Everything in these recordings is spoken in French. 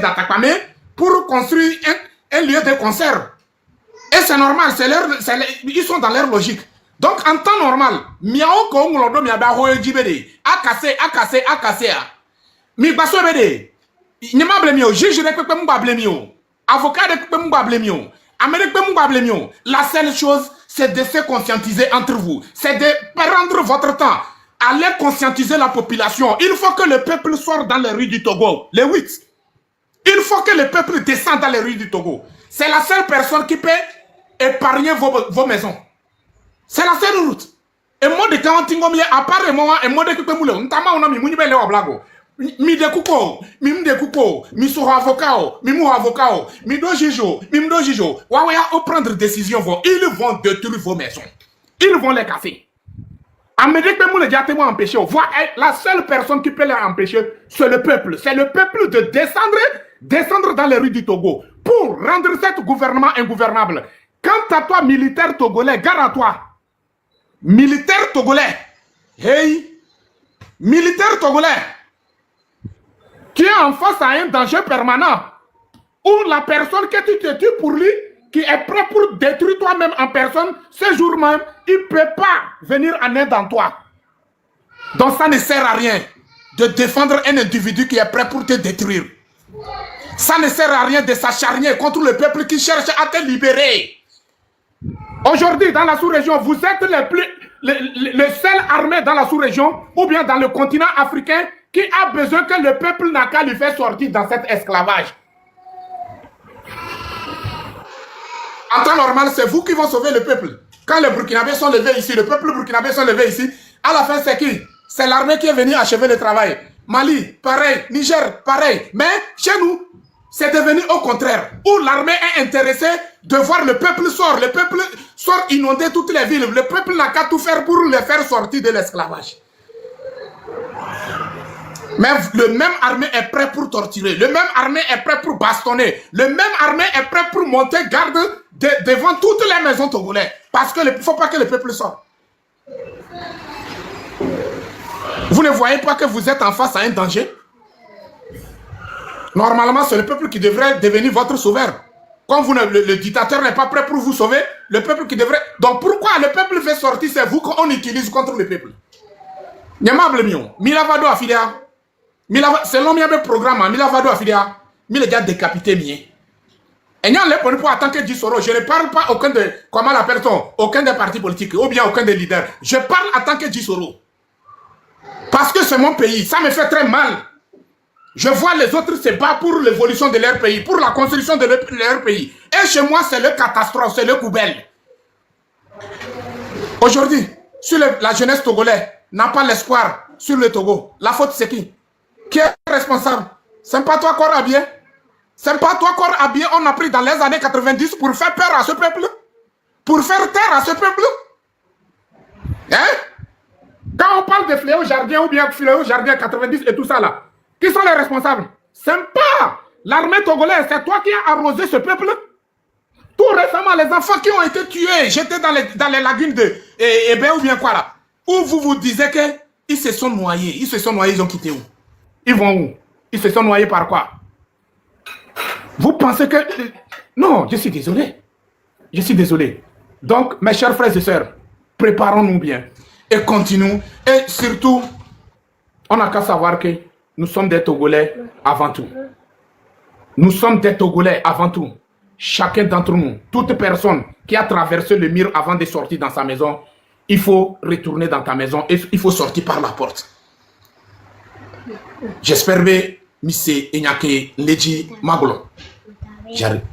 d'Atakpamé pour construire un lieu de concert. Et c'est normal, ils sont dans leur logique. Donc, en temps normal, miao ko ngolodo mi aba hoye jibede, akase. Mi baso bede. Nyama blemio, juge de pepe mba blemio. Avocat de pepe mba blemio. Amérique pepe mba blemio. La seule chose, c'est de se conscientiser entre vous. C'est de prendre votre temps. Allez conscientiser la population. Il faut que le peuple sorte dans les rues du Togo. Les 8. Il faut que le peuple descende dans les rues du Togo. C'est la seule personne qui peut épargner vos maisons. C'est la seule route. Et moi, de quand à part moi, et moi, de que moule, ntama on a mis mouni belle au blago. Mi de kuko, mi de kuko, mi sou avocat, mi mou avocat, mi do jijo, Wawaya au prendre décision, ils vont détruire vos maisons. Ils vont les casser. Amédek Pemoule déjà témoin empêché. La seule personne qui peut les empêcher, c'est le peuple. C'est le peuple de descendre dans les rues du Togo pour rendre ce gouvernement ingouvernable. Quant à toi, militaire togolais, gare à toi. Militaire togolais. Hey, militaire togolais qui est en face à un danger permanent. Ou la personne que tu te tues pour lui, qui est prêt pour détruire toi-même en personne, ce jour même, il ne peut pas venir en aide en toi. Donc ça ne sert à rien de défendre un individu qui est prêt pour te détruire. Ça ne sert à rien de s'acharner contre le peuple qui cherche à te libérer. Aujourd'hui, dans la sous-région, vous êtes le seul armée dans la sous-région ou bien dans le continent africain qui a besoin que le peuple n'a qu'à lui faire sortir dans cet esclavage. En temps normal, c'est vous qui vont sauver le peuple. Quand les Burkinabés sont levés ici, le peuple burkinabé sont levés ici, à la fin, c'est qui? C'est l'armée qui est venue achever le travail. Mali, pareil. Niger, pareil. Mais chez nous, c'est devenu au contraire. Où l'armée est intéressée de voir le peuple sort. Le peuple sort inonder toutes les villes. Le peuple n'a qu'à tout faire pour les faire sortir de l'esclavage. Mais le même armée est prêt pour torturer. Le même armée est prêt pour bastonner. Le même armée est prêt pour monter garde devant toutes les maisons togolaises. Parce qu'il ne faut pas que le peuple sorte. Vous ne voyez pas que vous êtes en face à un danger? Normalement, c'est le peuple qui devrait devenir votre sauveur. Comme le dictateur n'est pas prêt pour vous sauver, le peuple qui devrait... Donc pourquoi le peuple fait sortir, c'est vous qu'on utilise contre le peuple? Nyamable mion, Milavado Afilia. Selon le programme, Milavado Afilia, il est déjà décapité mien. Et nous, en tant que Djisoro, je ne parle pas aucun de, comment l'appelle-t-on, aucun des partis politiques, ou bien aucun des leaders. Je parle en tant que Djisoro. Parce que c'est mon pays, ça me fait très mal. Je vois les autres se battre pour l'évolution de leur pays, pour la construction de leur pays. Et chez moi, c'est le catastrophe, c'est le poubelle. Aujourd'hui, sur la jeunesse togolaise n'a pas l'espoir sur le Togo. La faute, c'est qui? Qui est responsable? C'est pas toi, corps habillé? C'est pas toi, corps habillé, on a pris dans les années 90 pour faire peur à ce peuple? Pour faire taire à ce peuple? Hein? Quand on parle de fléau jardin ou bien fléau jardin 90 et tout ça là, qui sont les responsables? C'est pas l'armée togolaise, c'est toi qui as arrosé ce peuple. Tout récemment, les enfants qui ont été tués, j'étais dans les lagunes de Ebe ou bien quoi là, où vous disiez qu'ils se sont noyés. Ils se sont noyés, ils ont quitté où? Ils vont où? Ils se sont noyés par quoi? Vous pensez que... Non, je suis désolé. Je suis désolé. Donc, mes chers frères et sœurs, préparons-nous bien. Et continuons. Et surtout, on n'a qu'à savoir que nous sommes des Togolais avant tout. Nous sommes des Togolais avant tout. Chacun d'entre nous, toute personne qui a traversé le mur avant de sortir dans sa maison, il faut retourner dans ta maison et il faut sortir par la porte. J'espère que Missé Enyake Leji Magolo. J'arrive.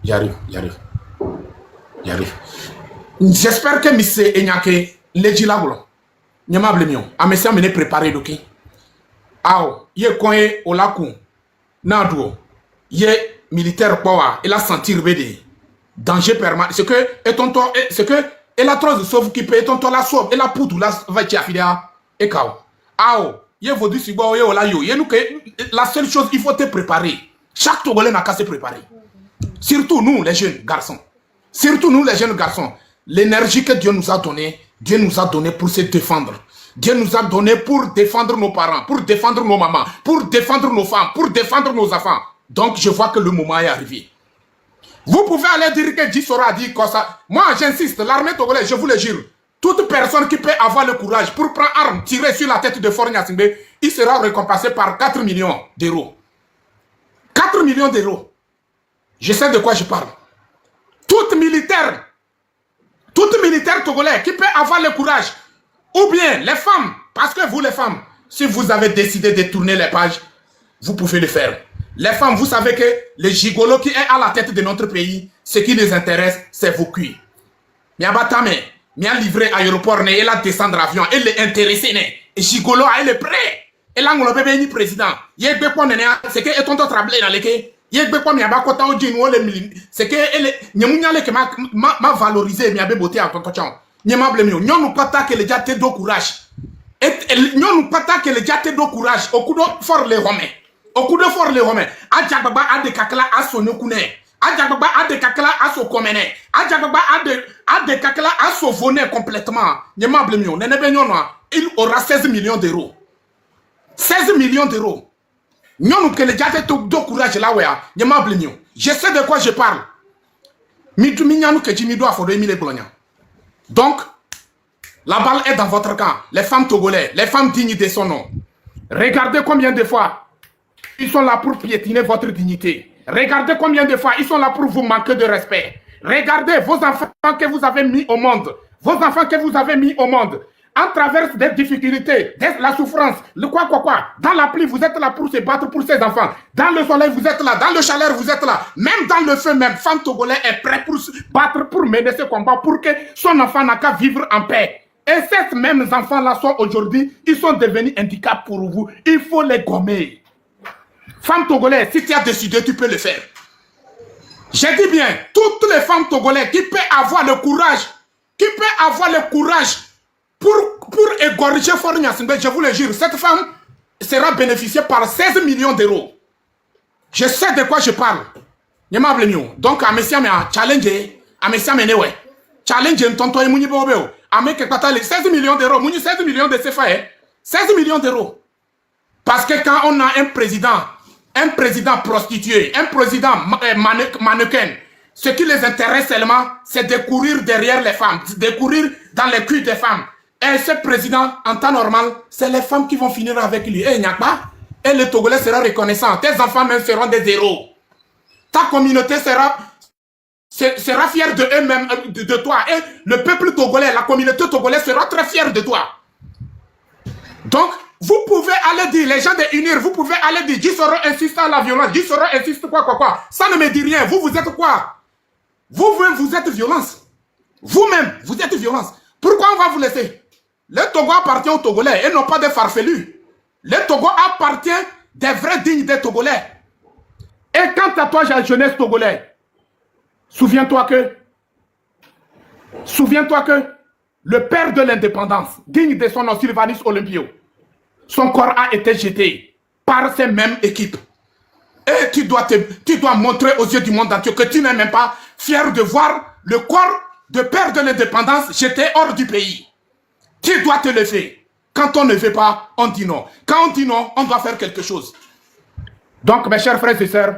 J'espère que Missé Enyake Leji Magolo. Nyamable mion. Amesi amene préparé doki. Ao, ye koye olaku. Nado. Ye militaire power. Il a senti rebede. Danger permanent. C'est que, et ton toit, c'est que, et la trosse de sauve qui peut, et ton toit la sauve, et la poudre la va t'y affilia. Et kao. Ao. Ye vodu sibo, ye ola yo. Ye nou que, la seule chose, il faut te préparer. Chaque Togolais n'a qu'à se préparer. Surtout nous, les jeunes garçons. Surtout nous, les jeunes garçons. L'énergie que Dieu nous a donnée pour se défendre. Dieu nous a donné pour défendre nos parents, pour défendre nos mamans, pour défendre nos femmes, pour défendre nos enfants. Donc, je vois que le moment est arrivé. Vous pouvez aller dire que Djissoro a dit comme ça. Moi, j'insiste, l'armée togolaise, je vous le jure, toute personne qui peut avoir le courage pour prendre arme, tirer sur la tête de Faure Gnassingbé, il sera récompensé par 4 millions d'euros. 4 millions d'euros. Je sais de quoi je parle. Toute militaire togolais qui peut avoir le courage, ou bien les femmes, parce que vous les femmes, si vous avez décidé de tourner les pages, vous pouvez le faire. Les femmes, vous savez que les gigolos qui est à la tête de notre pays, ce qui les intéresse, c'est vos cuits. Mais abatame, mais livré à l'aéroport, et là descendre avion, et les intéressé, et gigolo, elle est prêt. Et là, on le bébé président. Il y a c'est que et ton trablé dans les quais. Il y a quoi, mais abakota au djinn ou les milin. C'est que elle est, que m'a valorisé, mais a beauté à ton tochan. Nyama blemio, nyon nous pas que les jatés d'eau courage. Et nyon nous pas que les jatés d'eau courage. Au coup de fort les romains. Au coup de fort les romains. Adjababa a de kakla à son yokune. Adjababa a de kakla à son comène. Adjababa a de kakla à son vonet complètement. Nyama blemio, il aura 16 millions d'euros. 16 millions d'euros. Nous que les jatés d'eau courage là, ouais. Nyama blemio. Je sais de quoi je parle. Donc, la balle est dans votre camp. Les femmes togolais, les femmes dignes de son nom. Regardez combien de fois ils sont là pour piétiner votre dignité. Regardez combien de fois ils sont là pour vous manquer de respect. Regardez vos enfants que vous avez mis au monde. Vos enfants que vous avez mis au monde. En travers des difficultés, la souffrance, le quoi. Dans la pluie, vous êtes là pour se battre pour ces enfants. Dans le soleil, vous êtes là. Dans le chaleur, vous êtes là. Même dans le feu, même, femme togolais est prêt pour se battre, pour mener ce combat, pour que son enfant n'a qu'à vivre en paix. Et ces mêmes enfants-là sont aujourd'hui, ils sont devenus handicap pour vous. Il faut les gommer. Femme togolaise, si tu as décidé, tu peux le faire. J'ai dit bien, toutes les femmes togolaises qui peuvent avoir le courage, pour égorger Faure Gnassingbé, je vous le jure, cette femme sera bénéficiée par 16 millions d'euros. Je sais de quoi je parle. Donc, à Messia, challenge, à Messia, challenge, tonton, et mouni bobeo. À mes 16 millions d'euros, mouni 16 millions de CFA, 16 millions d'euros. Parce que quand on a un président prostitué, un président mannequin, ce qui les intéresse seulement, c'est de courir derrière les femmes, de courir dans les culs des femmes. Et ce président, en temps normal, c'est les femmes qui vont finir avec lui. Et et le Togolais sera reconnaissant. Tes enfants même seront des héros. Ta communauté sera fière de eux-mêmes, de toi. Et le peuple togolais, la communauté togolaise sera très fière de toi. Donc, vous pouvez aller dire, les gens de unir, vous pouvez aller dire, Djissoro insiste à la violence, Djissoro insiste quoi. Ça ne me dit rien. Vous êtes quoi? Vous êtes violence. Vous-même, vous êtes violence. Pourquoi on va vous laisser? Le Togo appartient aux Togolais et non pas des farfelus. Le Togo appartient des vrais dignes des Togolais. Et quant à toi, jeunesse togolais, souviens-toi que le père de l'indépendance, digne de son nom, Sylvanus Olympio, son corps a été jeté par ces mêmes équipes. Et tu dois montrer aux yeux du monde entier que tu n'es même pas fier de voir le corps de père de l'indépendance jeté hors du pays. Tu dois te lever. Quand on ne veut pas, on dit non. Quand on dit non, on doit faire quelque chose. Donc, mes chers frères et sœurs,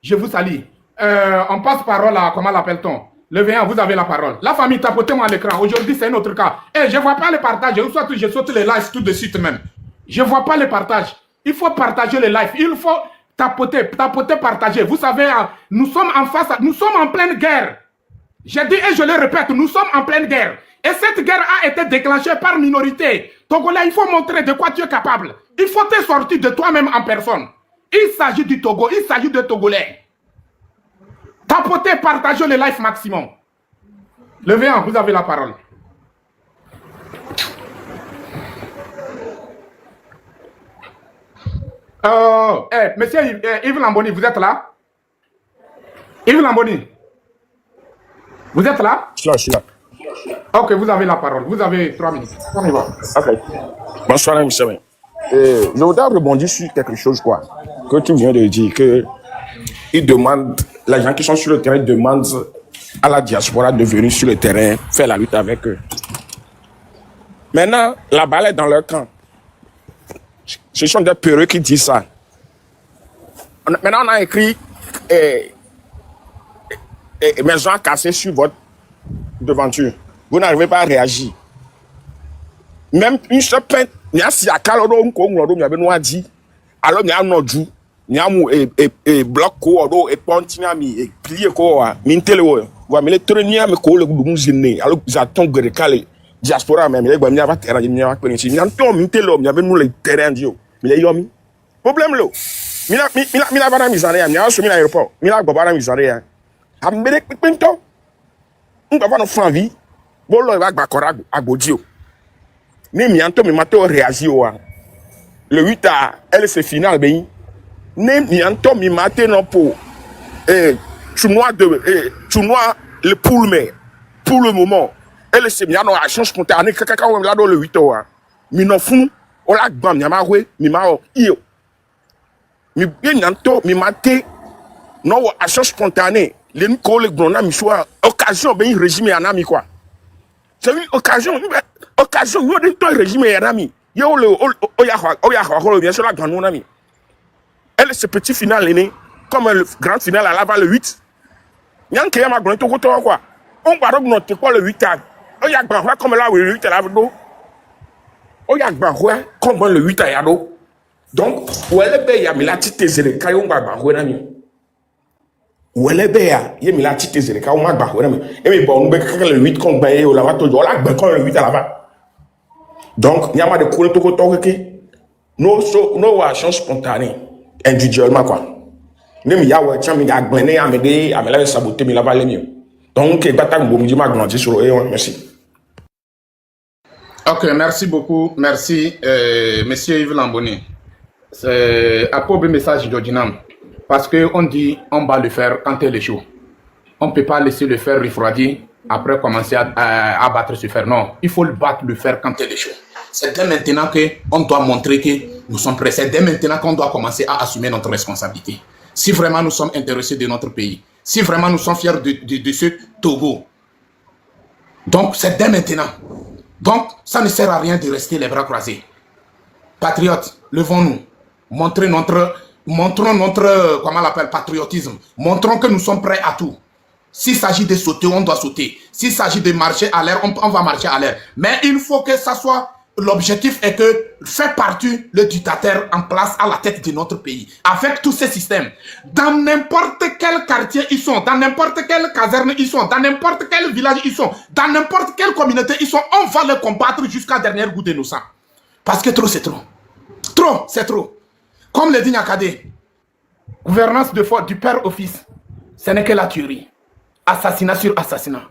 je vous salue. On passe parole à, comment l'appelle-t-on? Le Véan, vous avez la parole. La famille, tapotez-moi à l'écran. Aujourd'hui, c'est un autre cas. Et je ne vois pas le partage. Je saute les lives tout de suite même. Je ne vois pas le partage. Il faut partager les lives. Il faut tapoter, partager. Vous savez, nous sommes en face, nous sommes en pleine guerre. J'ai dit et je le répète, nous sommes en pleine guerre. Et cette guerre a été déclenchée par minorité. Togolais, il faut montrer de quoi tu es capable. Il faut te sortir de toi-même en personne. Il s'agit du Togo, il s'agit de Togolais. Tapotez, partagez le live maximum. Levez-en, vous avez la parole. Monsieur Yves Lamboni, vous êtes là? Yves Lamboni, vous êtes là? Je suis là. Ok, vous avez la parole. Vous avez 3 minutes. On y va. Ok. Bonsoir, monsieur. Je voudrais rebondir sur quelque chose, quoi, que tu viens de dire, que ils demandent, les gens qui sont sur le terrain demandent à la diaspora de venir sur le terrain faire la lutte avec eux. Maintenant, la balle est dans leur camp. Ce sont des peureux qui disent ça. Maintenant, on a écrit et, maison cassée sur votre devanture. Vous n'arrivez pas à réagir. Même une seule peinte, il y a si à Caloro, il y a Benoît dit, alors il y a un autre jour, il y a un bloc, et pontinami, et plié, mintele, vous les treniers, mais qu'on le mouziné, alors vous attendez que le diaspora, même, il y a un terrain, il y a un terrain, il y a un terrain, il y a un terrain, il y a un problème. Mila bana mizare, il y a un chemin aéroport, Mila Bobana mizare, Amérique Pinto, on va voir nos fins vie, bon, là, il va bakora à Godio. Ni mianto mi mato réagi le 8 à elle c'est final ben ni mianto mi maté non pour tournoi le poule mais pour le moment elle c'est miano action spontanée kaka on là dans le 8 heures mi non fou on la gbam mi ma we mi ma io mi mianto mi maté non action spontanée les ko le gbona mi soit occasion ben régime anami quoi. C'est une occasion, où le régime est ami. Il y a le bien sûr la grande ami. Elle, ce petit final est comme le grand final à la le 8. Il y a un qui a ma grande quoi. On va remonter quoi le 8 ans. Il y a un comme là où le 8 à la vidéo. Il y a un comme le 8 à yado. Donc, où elle est belle, il y a mis la petite zélé, quand on va ami. Où elle est belle, il y a mis la petite zélé, quand on va ami. Et mais bon, on va le 8 qu'on va y la vato, on va quand le 8 à la va. Donc, il y a de couler tout autour qui nos actions spontanées, individuellement quoi. Même il y a ouais, tiens, il y a gagné, à m'aider, à me la saboter, mais là va aller mieux. Donc, il y a pas de bon, je m'agrandis sur le merci. Ok, merci beaucoup. Merci, monsieur Yves Lamboni. C'est à propos du message d'Odinam. Parce qu'on dit on va le faire quand il est chaud. On ne peut pas laisser le fer refroidir après commencer à battre ce fer. Non, il faut le battre, le fer quand il est chaud. C'est dès maintenant qu'on doit montrer que nous sommes prêts. C'est dès maintenant qu'on doit commencer à assumer notre responsabilité. Si vraiment nous sommes intéressés de notre pays, si vraiment nous sommes fiers de ce Togo. Donc, c'est dès maintenant. Donc, ça ne sert à rien de rester les bras croisés. Patriotes, levons-nous. Montrons notre, comment on l'appelle, patriotisme. Montrons que nous sommes prêts à tout. S'il s'agit de sauter, on doit sauter. S'il s'agit de marcher à l'air, on va marcher à l'air. Mais il faut que ça soit... L'objectif est que fait partie le dictateur en place à la tête de notre pays. Avec tous ces systèmes. Dans n'importe quel quartier ils sont, dans n'importe quelle caserne ils sont, dans n'importe quel village ils sont, dans n'importe quelle communauté ils sont, on va les combattre jusqu'à dernier goût de nos sangs. Parce que trop, c'est trop. Trop, c'est trop. Comme le dit Nyakade, gouvernance du père au fils, ce n'est que la tuerie. Assassinat sur assassinat.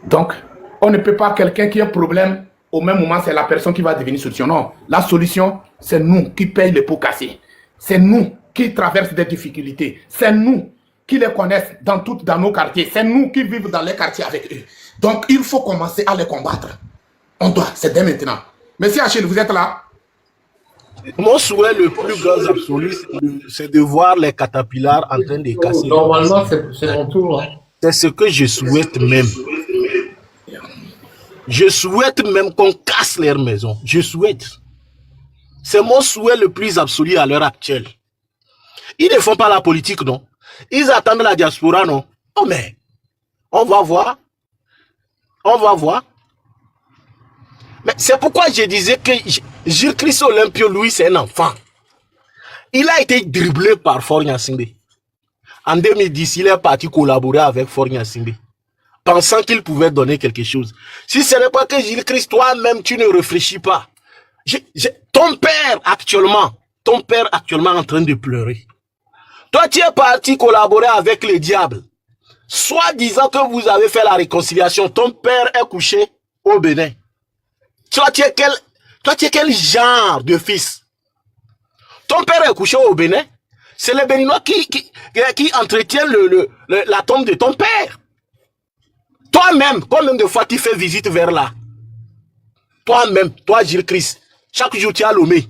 Donc, on ne peut pas quelqu'un qui a un problème, au même moment, c'est la personne qui va devenir solution. Non, la solution, c'est nous qui payons les pots cassés. C'est nous qui traversent des difficultés. C'est nous qui les connaissent dans nos quartiers. C'est nous qui vivons dans les quartiers avec eux. Donc, il faut commencer à les combattre. On doit, c'est dès maintenant. Monsieur Achille, vous êtes là? Mon souhait le plus grand absolu, c'est de voir les catapillars en train de casser. Normalement, c'est mon tour. Hein. C'est ce que je souhaite même. Je souhaite même qu'on casse leurs maisons. Je souhaite. C'est mon souhait le plus absolu à l'heure actuelle. Ils ne font pas la politique, non? Ils attendent la diaspora, non? Oh, mais on va voir. On va voir. Mais c'est pourquoi je disais que Gilles Christ Olympio, lui, c'est un enfant. Il a été dribblé par Faure Gnassingbé. En 2010, il est parti collaborer avec Faure Gnassingbé, pensant qu'il pouvait donner quelque chose. Si ce n'est pas que Gilles Christ, toi-même, tu ne réfléchis pas. Ton père actuellement est en train de pleurer. Toi, tu es parti collaborer avec le diable. Soit disant que vous avez fait la réconciliation, ton père est couché au Bénin. Toi, tu es quel genre de fils? Ton père est couché au Bénin. C'est les Béninois qui entretiennent la tombe de ton père. Toi-même, combien de fois tu fais visite vers là? Toi-même, toi Gilles Christ, chaque jour tu es à Lomé.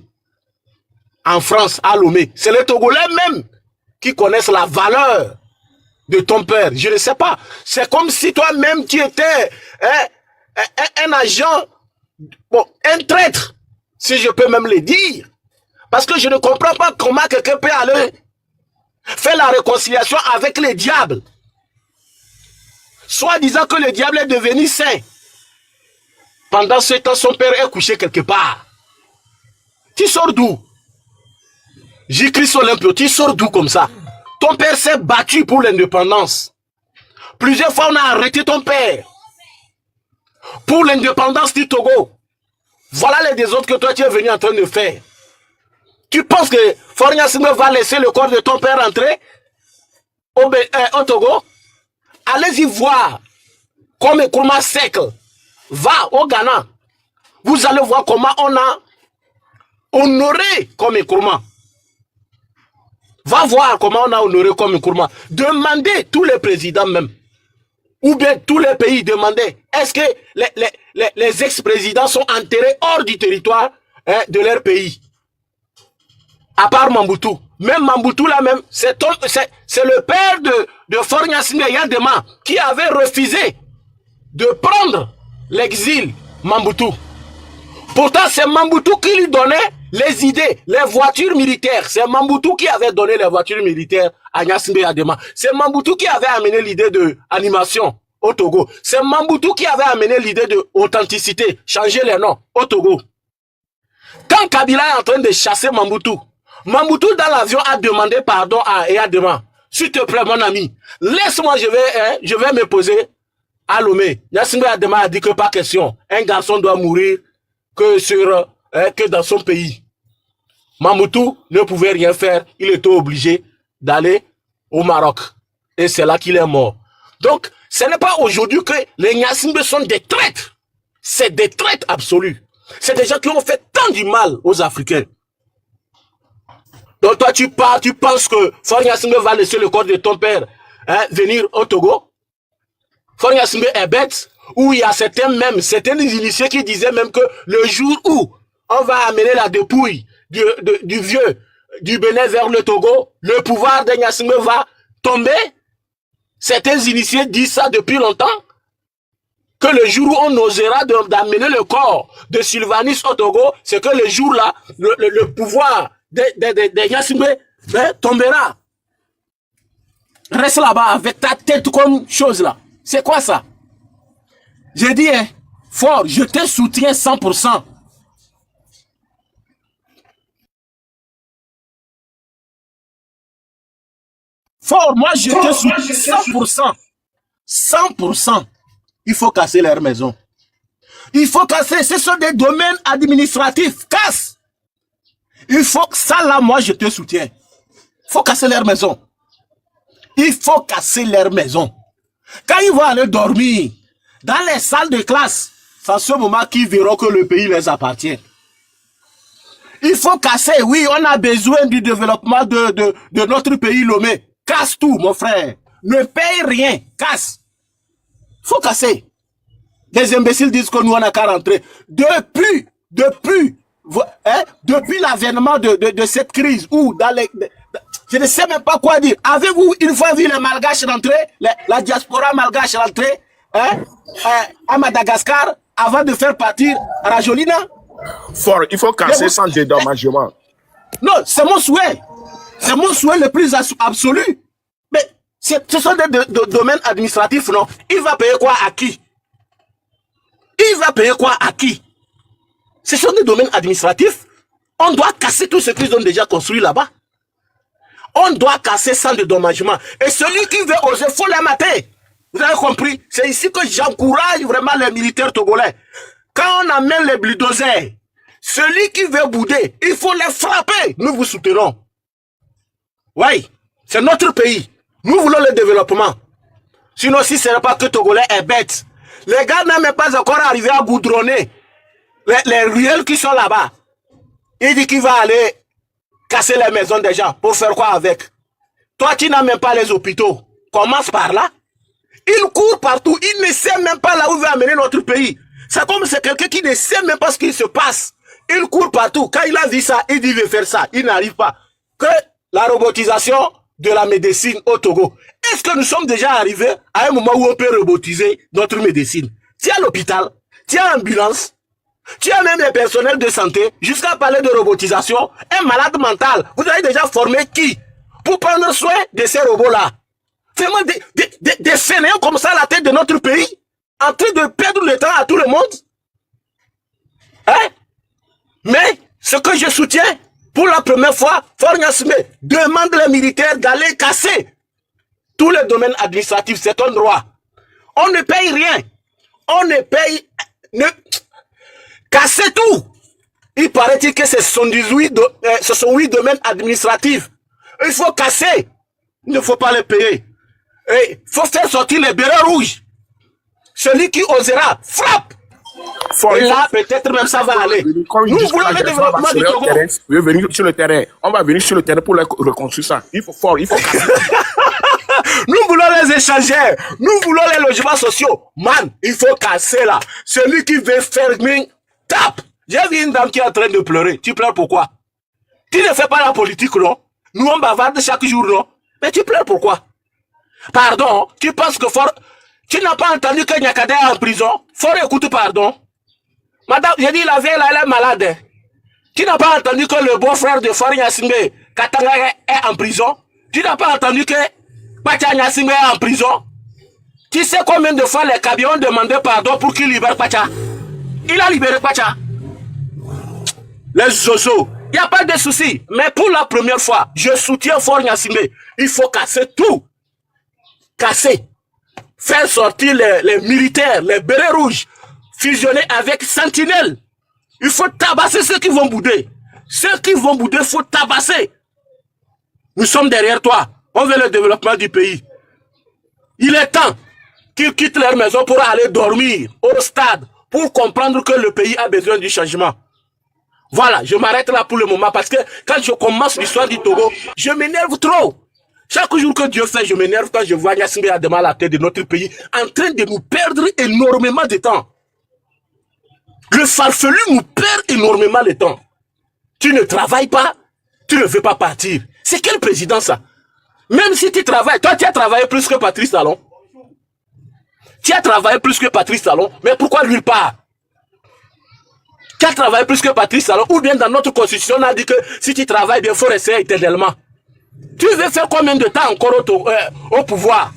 En France, à Lomé. C'est les Togolais même qui connaissent la valeur de ton père. Je ne sais pas. C'est comme si toi-même tu étais un agent, bon, un traître, si je peux même le dire. Parce que je ne comprends pas comment quelqu'un peut aller fait la réconciliation avec le diable. Soit disant que le diable est devenu saint. Pendant ce temps, son père est couché quelque part. Tu sors d'où? Jésus-Christ Olympio, tu sors d'où comme ça? Ton père s'est battu pour l'indépendance. Plusieurs fois, on a arrêté ton père pour l'indépendance du Togo. Voilà les désordres que toi, tu es venu en train de faire. Tu penses que Faure Gnassingbé va laisser le corps de ton père entrer au Togo? Allez-y voir comme Nkrumah Sek va au Ghana. Vous allez voir comment on a honoré comme Nkrumah. Va voir comment on a honoré comme Nkrumah. Demandez tous les présidents même. Ou bien tous les pays, demandez. Est-ce que les ex-présidents sont enterrés hors du territoire de leur pays? À part Mobutu. Même Mobutu là même, c'est le père de Faure Gnassingbé Yadema qui avait refusé de prendre l'exil Mobutu. Pourtant, c'est Mobutu qui lui donnait les idées, les voitures militaires. C'est Mobutu qui avait donné les voitures militaires à Gnassingbé Yadema. C'est Mobutu qui avait amené l'idée de animation au Togo. C'est Mobutu qui avait amené l'idée de authenticité, changer les noms au Togo. Quand Kabila est en train de chasser Mobutu, Mobutu dans l'avion a demandé pardon à Yadema. S'il te plaît, mon ami, laisse-moi, je vais me poser à Lomé. Gnassingbé Yadema a dit que pas question. Un garçon doit mourir que dans son pays. Mobutu ne pouvait rien faire. Il était obligé d'aller au Maroc. Et c'est là qu'il est mort. Donc, ce n'est pas aujourd'hui que les Gnassingbé sont des traîtres. C'est des traîtres absolus. C'est des gens qui ont fait tant du mal aux Africains. Donc toi, tu penses que Faure Gnassingbé va laisser le corps de ton père venir au Togo? Faure Gnassingbé est bête? Ou il y a certains initiés qui disaient même que le jour où on va amener la dépouille du vieux du Bénin vers le Togo, le pouvoir de Gnassingbé va tomber. Certains initiés disent ça depuis longtemps. Que le jour où on osera d'amener le corps de Sylvanus au Togo, c'est que le jour là, le pouvoir de Gnassingbé tombera. Reste là-bas avec ta tête comme chose là. C'est quoi ça? J'ai dit, Faure, je te soutiens 100%. Faure, moi je te soutiens 100%. 100%. Il faut casser leur maison. Il faut casser. Ce sont des domaines administratifs. Casse. Il faut que ça là, moi je te soutiens. Il faut casser leur maison. Il faut casser leur maison. Quand ils vont aller dormir dans les salles de classe, c'est en ce moment qu'ils verront que le pays les appartient. Il faut casser. Oui, on a besoin du développement de notre pays Lomé. Casse tout, mon frère. Ne paye rien. Casse. Faut casser. Les imbéciles disent que nous, on n'a qu'à rentrer. Depuis l'avènement de cette crise, ou dans les... Je ne sais même pas quoi dire. Avez-vous une fois vu les Malgaches rentrer, la diaspora malgache rentrer à Madagascar avant de faire partir Rajolina? Faure, il faut casser sans dédommagement. Non, c'est mon souhait. C'est mon souhait le plus absolu. Mais ce sont des domaines administratifs, non? Il va payer quoi à qui? Il va payer quoi à qui? Ce sont des domaines administratifs. On doit casser tout ce qu'ils ont déjà construit là-bas. On doit casser sans dédommagement. Et celui qui veut oser, il faut les mater. Vous avez compris? C'est ici que j'encourage vraiment les militaires togolais. Quand on amène les bulldozers, celui qui veut bouder, il faut les frapper. Nous vous soutenons. Oui, c'est notre pays. Nous voulons le développement. Sinon, si ce n'est pas que Togolais est bête, les gars n'ont même pas encore arrivé à goudronner les ruelles qui sont là-bas. Il dit qu'il va aller casser les maisons des gens. Pour faire quoi avec? Toi, tu n'as même pas les hôpitaux. Commence par là. Il court partout. Il ne sait même pas là où il va amener notre pays. C'est comme c'est quelqu'un qui ne sait même pas ce qui se passe. Il court partout. Quand il a vu ça, il dit qu'il veut faire ça. Il n'arrive pas. Que la robotisation de la médecine au Togo. Est-ce que nous sommes déjà arrivés à un moment où on peut robotiser notre médecine? Tu as l'hôpital, tu as l'ambulance, tu as même les personnels de santé, jusqu'à parler de robotisation. Un malade mental, vous avez déjà formé qui pour prendre soin de ces robots-là. Vraiment des fainéants comme ça à la tête de notre pays, en train de perdre le temps à tout le monde. Hein? Mais ce que je soutiens, pour la première fois, Faure Gnassingbé demande les militaires d'aller casser tous les domaines administratifs. C'est un droit. On ne paye rien. On ne paye... Casser tout. Il paraît-il que ce sont 8 domaines administratifs. Il faut casser. Il ne faut pas les payer. Il faut faire sortir les bérets rouges. Celui qui osera, frappe. Et là, peut-être même ça va aller. Nous voulons le développement du Togo. Vous voulez venir sur le terrain. On va venir sur le terrain pour reconstruire ça. Il faut fort, il faut casser. Nous voulons les échangeurs. Nous voulons les logements sociaux. Man, il faut casser là. Celui qui veut faire tape. J'ai vu une dame qui est en train de pleurer. Tu pleures pourquoi? Tu ne fais pas la politique, non? Nous, on bavarde chaque jour, non? Mais tu pleures pourquoi? Pardon, tu penses que Faure... Tu n'as pas entendu que Nyakadé est en prison? Faure écoute, pardon. Madame, j'ai dit la vieille là, elle est malade. Tu n'as pas entendu que le beau-frère de Faure Gnassingbé, Katanga, est en prison? Tu n'as pas entendu que Pacha Gnassingbé est en prison? Tu sais combien de fois les Kabyles ont demandé pardon pour qu'il libère Pacha? Il a libéré Pacha. Les zozos. Il n'y a pas de souci. Mais pour la première fois, je soutiens Faure Gnassingbé. Il faut casser tout. Casser. Faire sortir les militaires, les bérets rouges, fusionner avec Sentinelle. Il faut tabasser ceux qui vont bouder. Ceux qui vont bouder, il faut tabasser. Nous sommes derrière toi. On veut le développement du pays. Il est temps qu'ils quittent leur maison pour aller dormir au stade, pour comprendre que le pays a besoin du changement. Voilà, je m'arrête là pour le moment parce que quand je commence l'histoire du Togo, je m'énerve trop. Chaque jour que Dieu fait, je m'énerve quand je vois Gnassingbé Adama à la tête de notre pays en train de nous perdre énormément de temps. Le farfelu nous perd énormément de temps. Tu ne travailles pas, tu ne veux pas partir. C'est quel président ça? Même si tu travailles, toi tu as travaillé plus que Patrice Talon. Tu as travaillé plus que Patrice Talon, mais pourquoi lui part? Tu as travaillé plus que Patrice Talon, ou bien dans notre constitution on a dit que si tu travailles bien, il faut rester éternellement. Tu veux faire combien de temps encore au pouvoir?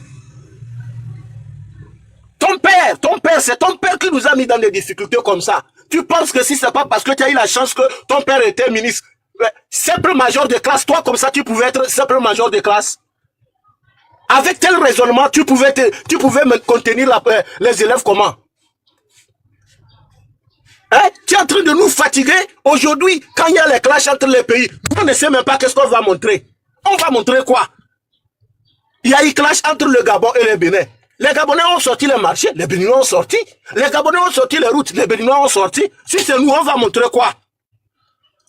Ton père, c'est ton père qui nous a mis dans des difficultés comme ça. Tu penses que si c'est pas parce que tu as eu la chance que ton père était ministre, simple major de classe, toi comme ça tu pouvais être simple major de classe? Avec tel raisonnement, tu pouvais contenir les élèves comment? Hein? Tu es en train de nous fatiguer. Aujourd'hui, quand il y a les clashs entre les pays, on ne sait même pas qu'est-ce qu'on va montrer. On va montrer quoi? Il y a eu clash entre le Gabon et le Bénin. Les Gabonais ont sorti les marchés, les Béninois ont sorti. Les Gabonais ont sorti les routes, les Béninois ont sorti. Si c'est nous, on va montrer quoi?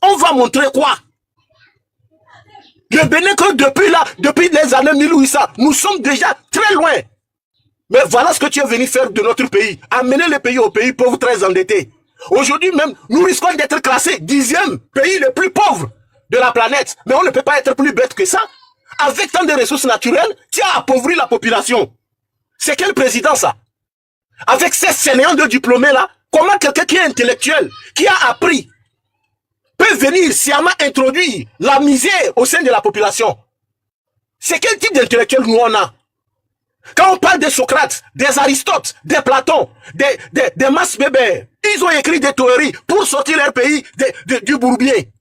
On va montrer quoi? Le Bénin que depuis les années 1800, nous sommes déjà très loin. Mais voilà ce que tu es venu faire de notre pays. Amener le pays au pays pauvre très endetté. Aujourd'hui même, nous risquons d'être classés 10e pays le plus pauvre de la planète. Mais on ne peut pas être plus bête que ça. Avec tant de ressources naturelles, tu as appauvri la population. C'est quel président ça? Avec ces fainéants de diplômés là, comment quelqu'un qui est intellectuel, qui a appris, peut venir sciemment introduire la misère au sein de la population? C'est quel type d'intellectuel nous on a? Quand on parle de Socrate, des Aristote, des Platon, des Max Weber, ils ont écrit des théories pour sortir leur pays du bourbier.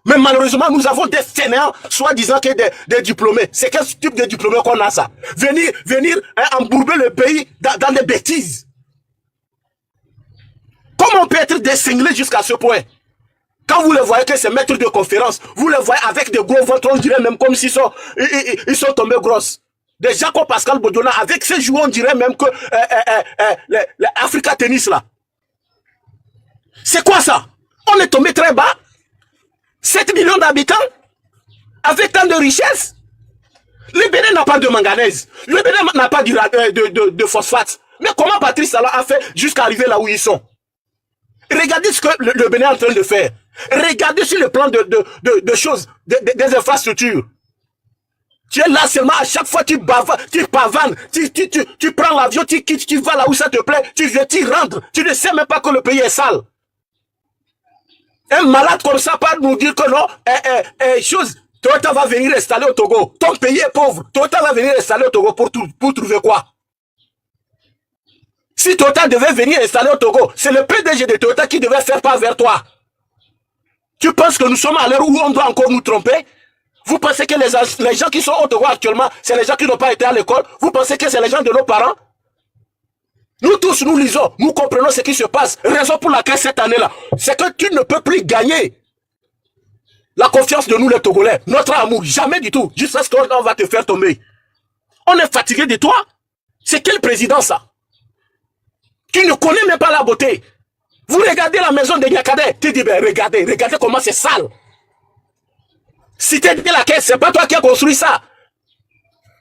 Mais malheureusement, nous avons des fainéants, soi-disant que des diplômés. C'est quel type de diplômés qu'on a ça? Venir embourber le pays dans des bêtises. Comment on peut être décinglé jusqu'à ce point? Quand vous les voyez que c'est maîtres de conférence, vous les voyez avec des gros ventres, on dirait même comme s'ils sont tombés grosses. Des Jacob Pascal Bodiona, avec ces joueurs, on dirait même que l'Africa Tennis là. C'est quoi ça? On est tombé très bas. 7 millions d'habitants, avec tant de richesses. Le Bénin n'a pas de manganèse. Le Bénin n'a pas de phosphate. Mais comment Patrice Talon a fait jusqu'à arriver là où ils sont? Regardez ce que le Bénin est en train de faire. Regardez sur le plan de choses, des infrastructures. Tu es là seulement, à chaque fois tu pavanes, tu prends l'avion, tu quittes, tu vas là où ça te plaît, tu viens, tu rentres. Tu ne sais même pas que le pays est sale. Un malade comme ça part nous dire que non, Toyota va venir installer au Togo. Ton pays est pauvre. Toyota va venir installer au Togo pour trouver quoi? Si Toyota devait venir installer au Togo, c'est le PDG de Toyota qui devait faire pas vers toi. Tu penses que nous sommes à l'heure où on doit encore nous tromper? Vous pensez que les gens qui sont au Togo actuellement, c'est les gens qui n'ont pas été à l'école? Vous pensez que c'est les gens de nos parents? Nous tous, nous lisons, nous comprenons ce qui se passe. Raison pour laquelle cette année-là, c'est que tu ne peux plus gagner la confiance de nous les Togolais, notre amour, jamais du tout, jusqu'à ce qu'on va te faire tomber. On est fatigué de toi. C'est quel président ça? Tu ne connais même pas la beauté. Vous regardez la maison de Niakade, tu dis, ben regardez comment c'est sale. Cité de la Caisse, c'est pas toi qui as construit ça.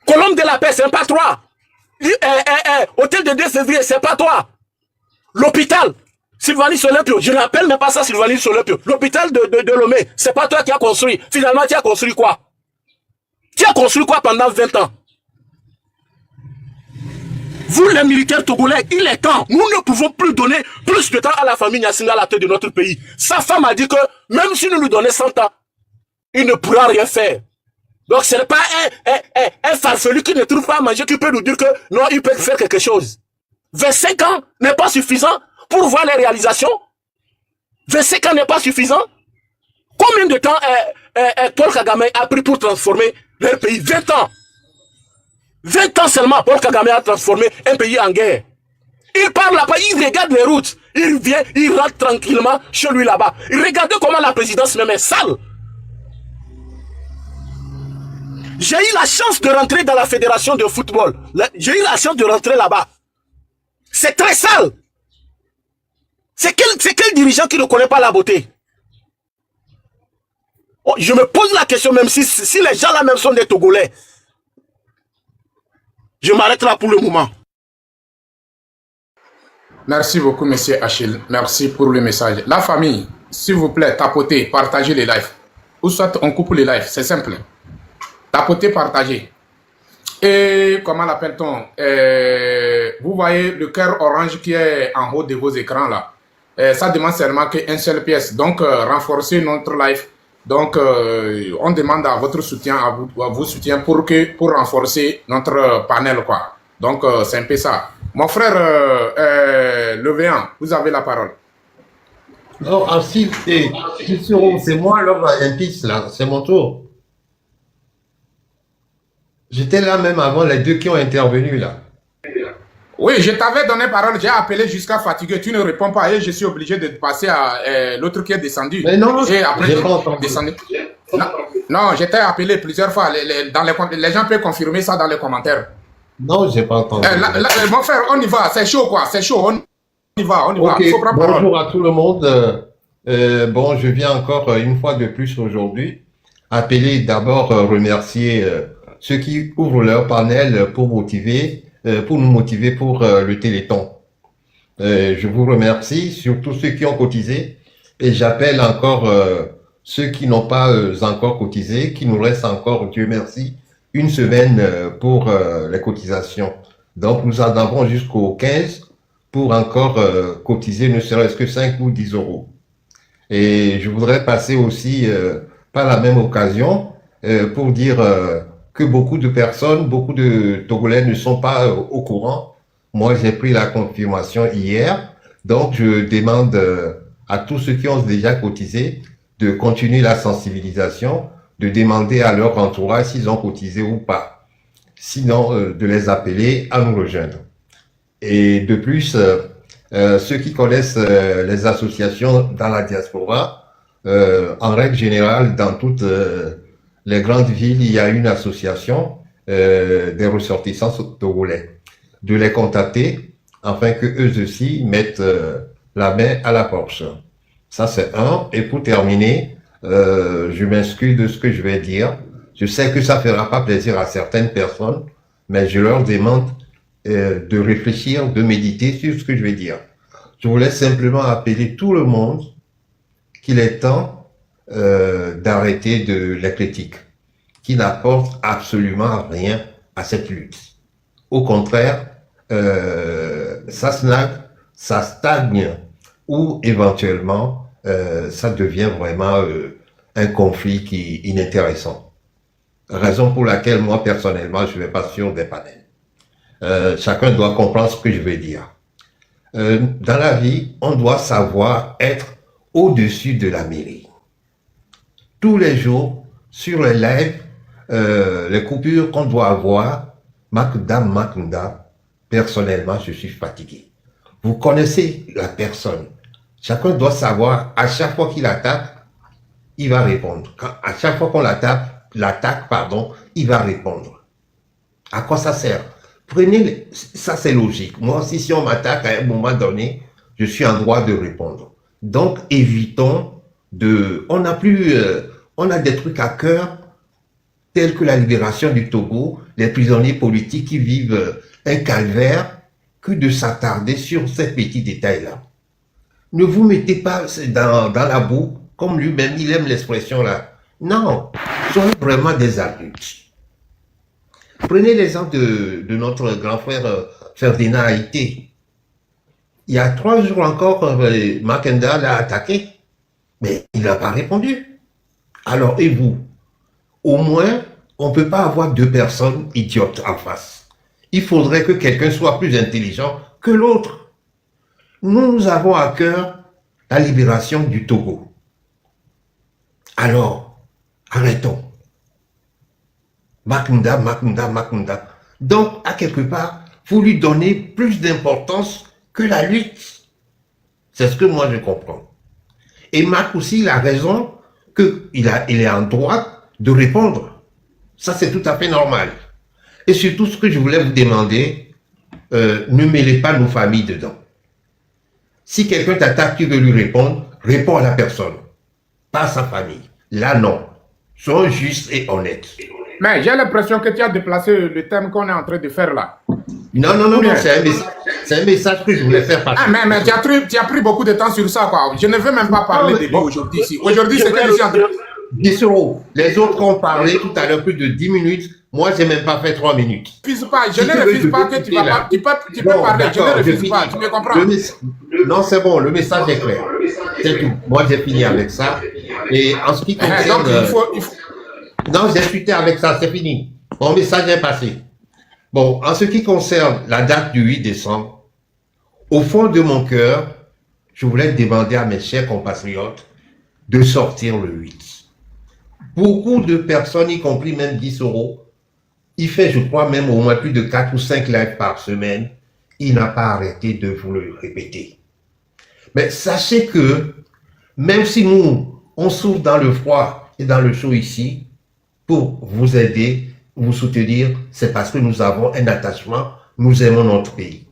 Colombe de la Paix, c'est pas toi. Hôtel de 2 février, c'est pas toi. L'hôpital, Sylvanis Olympio, je n'appelle même pas ça Sylvanis Olympio. L'hôpital de Lomé, c'est pas toi qui as construit. Finalement, tu as construit quoi? Tu as construit quoi pendant 20 ans? Vous, les militaires togolais, il est temps. Nous ne pouvons plus donner plus de temps à la famille Nyasinga à la tête de notre pays. Sa femme a dit que même si nous lui donnons 100 ans, il ne pourra rien faire. Donc ce n'est pas un farfelu qui ne trouve pas à manger qui peut nous dire que non, il peut faire quelque chose. 25 ans n'est pas suffisant pour voir les réalisations. 25 ans n'est pas suffisant. Combien de temps Paul Kagame a pris pour transformer leur pays? 20 ans. 20 ans seulement, Paul Kagame a transformé un pays en guerre. Il part là-bas, il regarde les routes. Il vient, il rentre tranquillement chez lui là-bas. Regardez comment la présidence même est sale. J'ai eu la chance de rentrer dans la fédération de football. J'ai eu la chance de rentrer là-bas. C'est très sale. C'est quel dirigeant qui ne connaît pas la beauté? Oh, je me pose la question, même si les gens là même sont des Togolais. Je m'arrête là pour le moment. Merci beaucoup, monsieur Achille. Merci pour le message. La famille, s'il vous plaît, tapotez, partagez les lives. Ou soit on coupe les lives, c'est simple. Tapotez, partagez. Et comment l'appelle-t-on? Vous voyez le cœur orange qui est en haut de vos écrans là. Ça demande seulement qu'une seule pièce. Donc, renforcez notre live. Donc, on demande à votre soutien, à vos soutiens pour renforcer notre panel, quoi. Donc, c'est un peu ça. Mon frère Levéan, vous avez la parole. Non, Achille, c'est moi l'homme olympique, là. C'est mon tour. J'étais là même avant les deux qui ont intervenu, là. Oui, je t'avais donné parole, j'ai appelé jusqu'à fatigué, tu ne réponds pas et je suis obligé de passer à l'autre qui est descendu. Mais non, et après, j'ai pas entendu. Descendu. Non, je t'ai appelé plusieurs fois, les gens peuvent confirmer ça dans les commentaires. Non, j'ai pas entendu. Mon frère, on y va, c'est chaud quoi, c'est chaud, on y va, Okay. il faut prendre Bonjour parole. à tout le monde. Bon, je viens encore une fois de plus aujourd'hui appeler d'abord remercier ceux qui ouvrent leur panel pour nous motiver pour le Téléthon. Je vous remercie, surtout ceux qui ont cotisé, et j'appelle encore ceux qui n'ont pas encore cotisé, qui nous restent encore, Dieu merci, une semaine pour les cotisations. Donc nous en avons jusqu'au 15 pour encore cotiser ne serait-ce que 5 ou 10 euros. Et je voudrais passer aussi par la même occasion pour dire que beaucoup de personnes, beaucoup de Togolais ne sont pas au courant. Moi, j'ai pris la confirmation hier. Donc, je demande à tous ceux qui ont déjà cotisé de continuer la sensibilisation, de demander à leur entourage s'ils ont cotisé ou pas. Sinon, de les appeler à nous rejoindre. Et de plus, ceux qui connaissent les associations dans la diaspora, en règle générale, dans toutes les grandes villes, il y a une association des ressortissants togolais. De les contacter afin que eux aussi mettent la main à la poche. Ça, c'est un. Et pour terminer, je m'excuse de ce que je vais dire. Je sais que ça fera pas plaisir à certaines personnes, mais je leur demande de réfléchir, de méditer sur ce que je vais dire. Je voulais simplement appeler tout le monde qu'il est temps d'arrêter de les critiques, qui n'apportent absolument rien à cette lutte. Au contraire, ça stagne ou éventuellement ça devient vraiment un conflit qui est inintéressant. raison pour laquelle moi, personnellement, je ne vais pas sur des panels. Chacun doit comprendre ce que je veux dire. Dans la vie, on doit savoir être au-dessus de la mairie. Tous les jours, sur les lives, les coupures qu'on doit avoir, Makunda, personnellement, je suis fatigué. Vous connaissez la personne. Chacun doit savoir, à chaque fois qu'il attaque, il va répondre. À chaque fois qu'on l'attaque, il va répondre. À quoi ça sert? Prenez, ça c'est logique. Moi aussi, si on m'attaque à un moment donné, je suis en droit de répondre. Donc, évitons on a des trucs à cœur, tels que la libération du Togo, les prisonniers politiques qui vivent un calvaire, que de s'attarder sur ces petits détails-là. Ne vous mettez pas dans la boue, comme lui-même, il aime l'expression là. Non, soyez vraiment des adultes. Prenez l'exemple de notre grand frère Ferdinand Haïté. Il y a 3 jours encore, Makenda l'a attaqué, mais il n'a pas répondu. Alors, et vous? Au moins, on ne peut pas avoir 2 personnes idiotes en face. Il faudrait que quelqu'un soit plus intelligent que l'autre. Nous avons à cœur la libération du Togo. Alors, arrêtons. Makunda. Donc, à quelque part, vous lui donnez plus d'importance que la lutte. C'est ce que moi je comprends. Et Mac aussi, il a raison qu'il est en droit de répondre. Ça, c'est tout à fait normal. Et surtout, ce que je voulais vous demander, ne mêlez pas nos familles dedans. Si quelqu'un t'attaque, tu veux lui répondre, réponds à la personne, pas à sa famille. Là, non. Sois juste et honnête. Mais j'ai l'impression que tu as déplacé le thème qu'on est en train de faire là. Non, c'est un message que je voulais faire passer. Ah, mais tu as pris beaucoup de temps sur ça, quoi. Je ne veux même pas parler de lui aujourd'hui ici. Aujourd'hui, c'est que je suis en train de... 10 euros. Les autres ont parlé tout à l'heure plus de 10 minutes. Moi, je n'ai même pas fait 3 minutes. Je ne refuse pas que tu vas parler. Tu peux parler, je ne refuse pas. Tu me comprends? Non, c'est bon, le message est clair. C'est tout. Moi, j'ai fini avec ça. Et en ce qui concerne... Donc, il faut... Non, j'ai chuté avec ça, c'est fini. Mon message est passé. Bon, en ce qui concerne la date du 8 décembre, au fond de mon cœur, je voulais demander à mes chers compatriotes de sortir le 8. Beaucoup de personnes, y compris même 10 euros, il fait, je crois, même au moins plus de 4 ou 5 lives par semaine. Il n'a pas arrêté de vous le répéter. Mais sachez que, même si nous, on souffre dans le froid et dans le chaud ici, pour vous aider, vous soutenir, c'est parce que nous avons un attachement, nous aimons notre pays.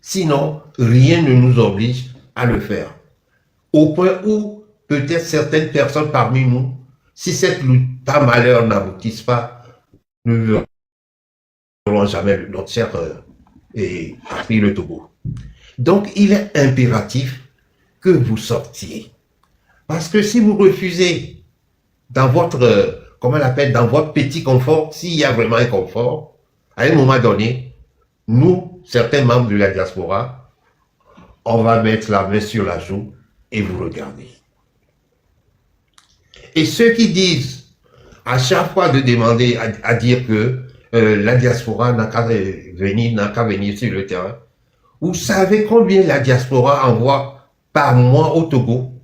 Sinon, rien ne nous oblige à le faire. Au point où, peut-être certaines personnes parmi nous, si cette lutte par malheur n'aboutisse pas, ne verront jamais notre cher patrie le Togo. Donc, il est impératif que vous sortiez. Parce que si vous refusez dans votre... comment on l'appelle, dans votre petit confort, s'il y a vraiment un confort, à un moment donné, nous, certains membres de la diaspora, on va mettre la main sur la joue et vous regarder. Et ceux qui disent, à chaque fois de demander, à dire que la diaspora n'a qu'à venir sur le terrain, vous savez combien la diaspora envoie par mois au Togo?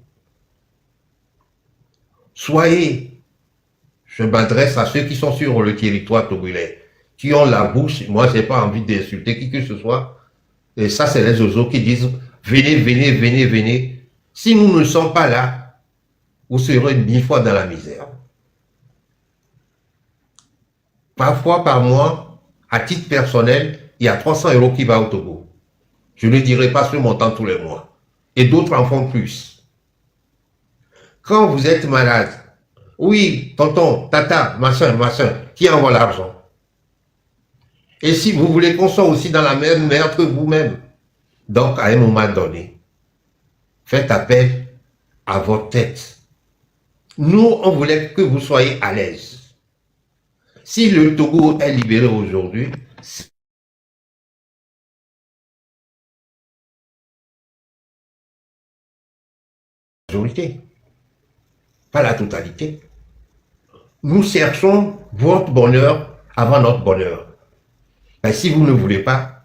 Je m'adresse à ceux qui sont sur le territoire togolais, qui ont la bouche, moi j'ai pas envie d'insulter qui que ce soit, et ça c'est les oiseaux qui disent, venez. Si nous ne sommes pas là, vous serez 1000 fois dans la misère. Parfois par mois, à titre personnel, il y a 300 euros qui va au Togo. Je ne dirai pas ce montant tous les mois. Et d'autres en font plus. Quand vous êtes malade, oui, tonton, tata, machin, qui envoie l'argent? Et si vous voulez qu'on soit aussi dans la même merde que vous-même, donc à un moment donné, faites appel à votre tête. Nous, on voulait que vous soyez à l'aise. Si le Togo est libéré aujourd'hui, c'est la majorité, pas la totalité. nous cherchons votre bonheur avant notre bonheur. Et si vous ne voulez pas,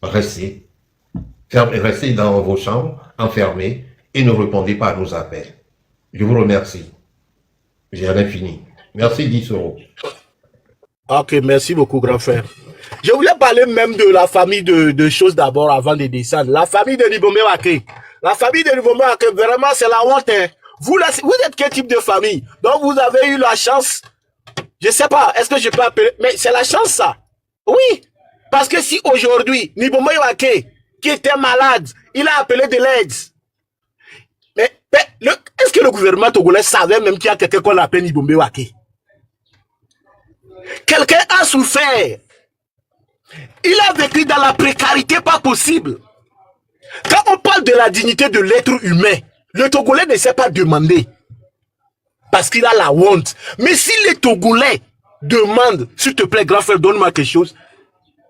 restez. Restez dans vos chambres, enfermés, et ne répondez pas à nos appels. Je vous remercie. J'ai rien fini. Merci 10 euros. Ok, merci beaucoup, grand frère. Je voulais parler même de la famille de choses d'abord avant de descendre. La famille de Nibombe Wake. La famille de Nibombe Wake, vraiment, c'est la honte. Hein. Vous êtes quel type de famille? Donc, vous avez eu la chance. Je sais pas, est-ce que je peux appeler? Mais c'est la chance, ça. Oui. Parce que si aujourd'hui, Nibombe Wake, qui était malade, il a appelé de l'aide. Mais est-ce que le gouvernement togolais savait même qu'il y a quelqu'un qu'on appelle Nibombe Wake? Quelqu'un a souffert. Il a vécu dans la précarité pas possible. Quand on parle de la dignité de l'être humain, le Togolais ne sait pas demander. Parce qu'il a la honte. Mais si les Togolais demandent, s'il te plaît, grand frère, donne-moi quelque chose,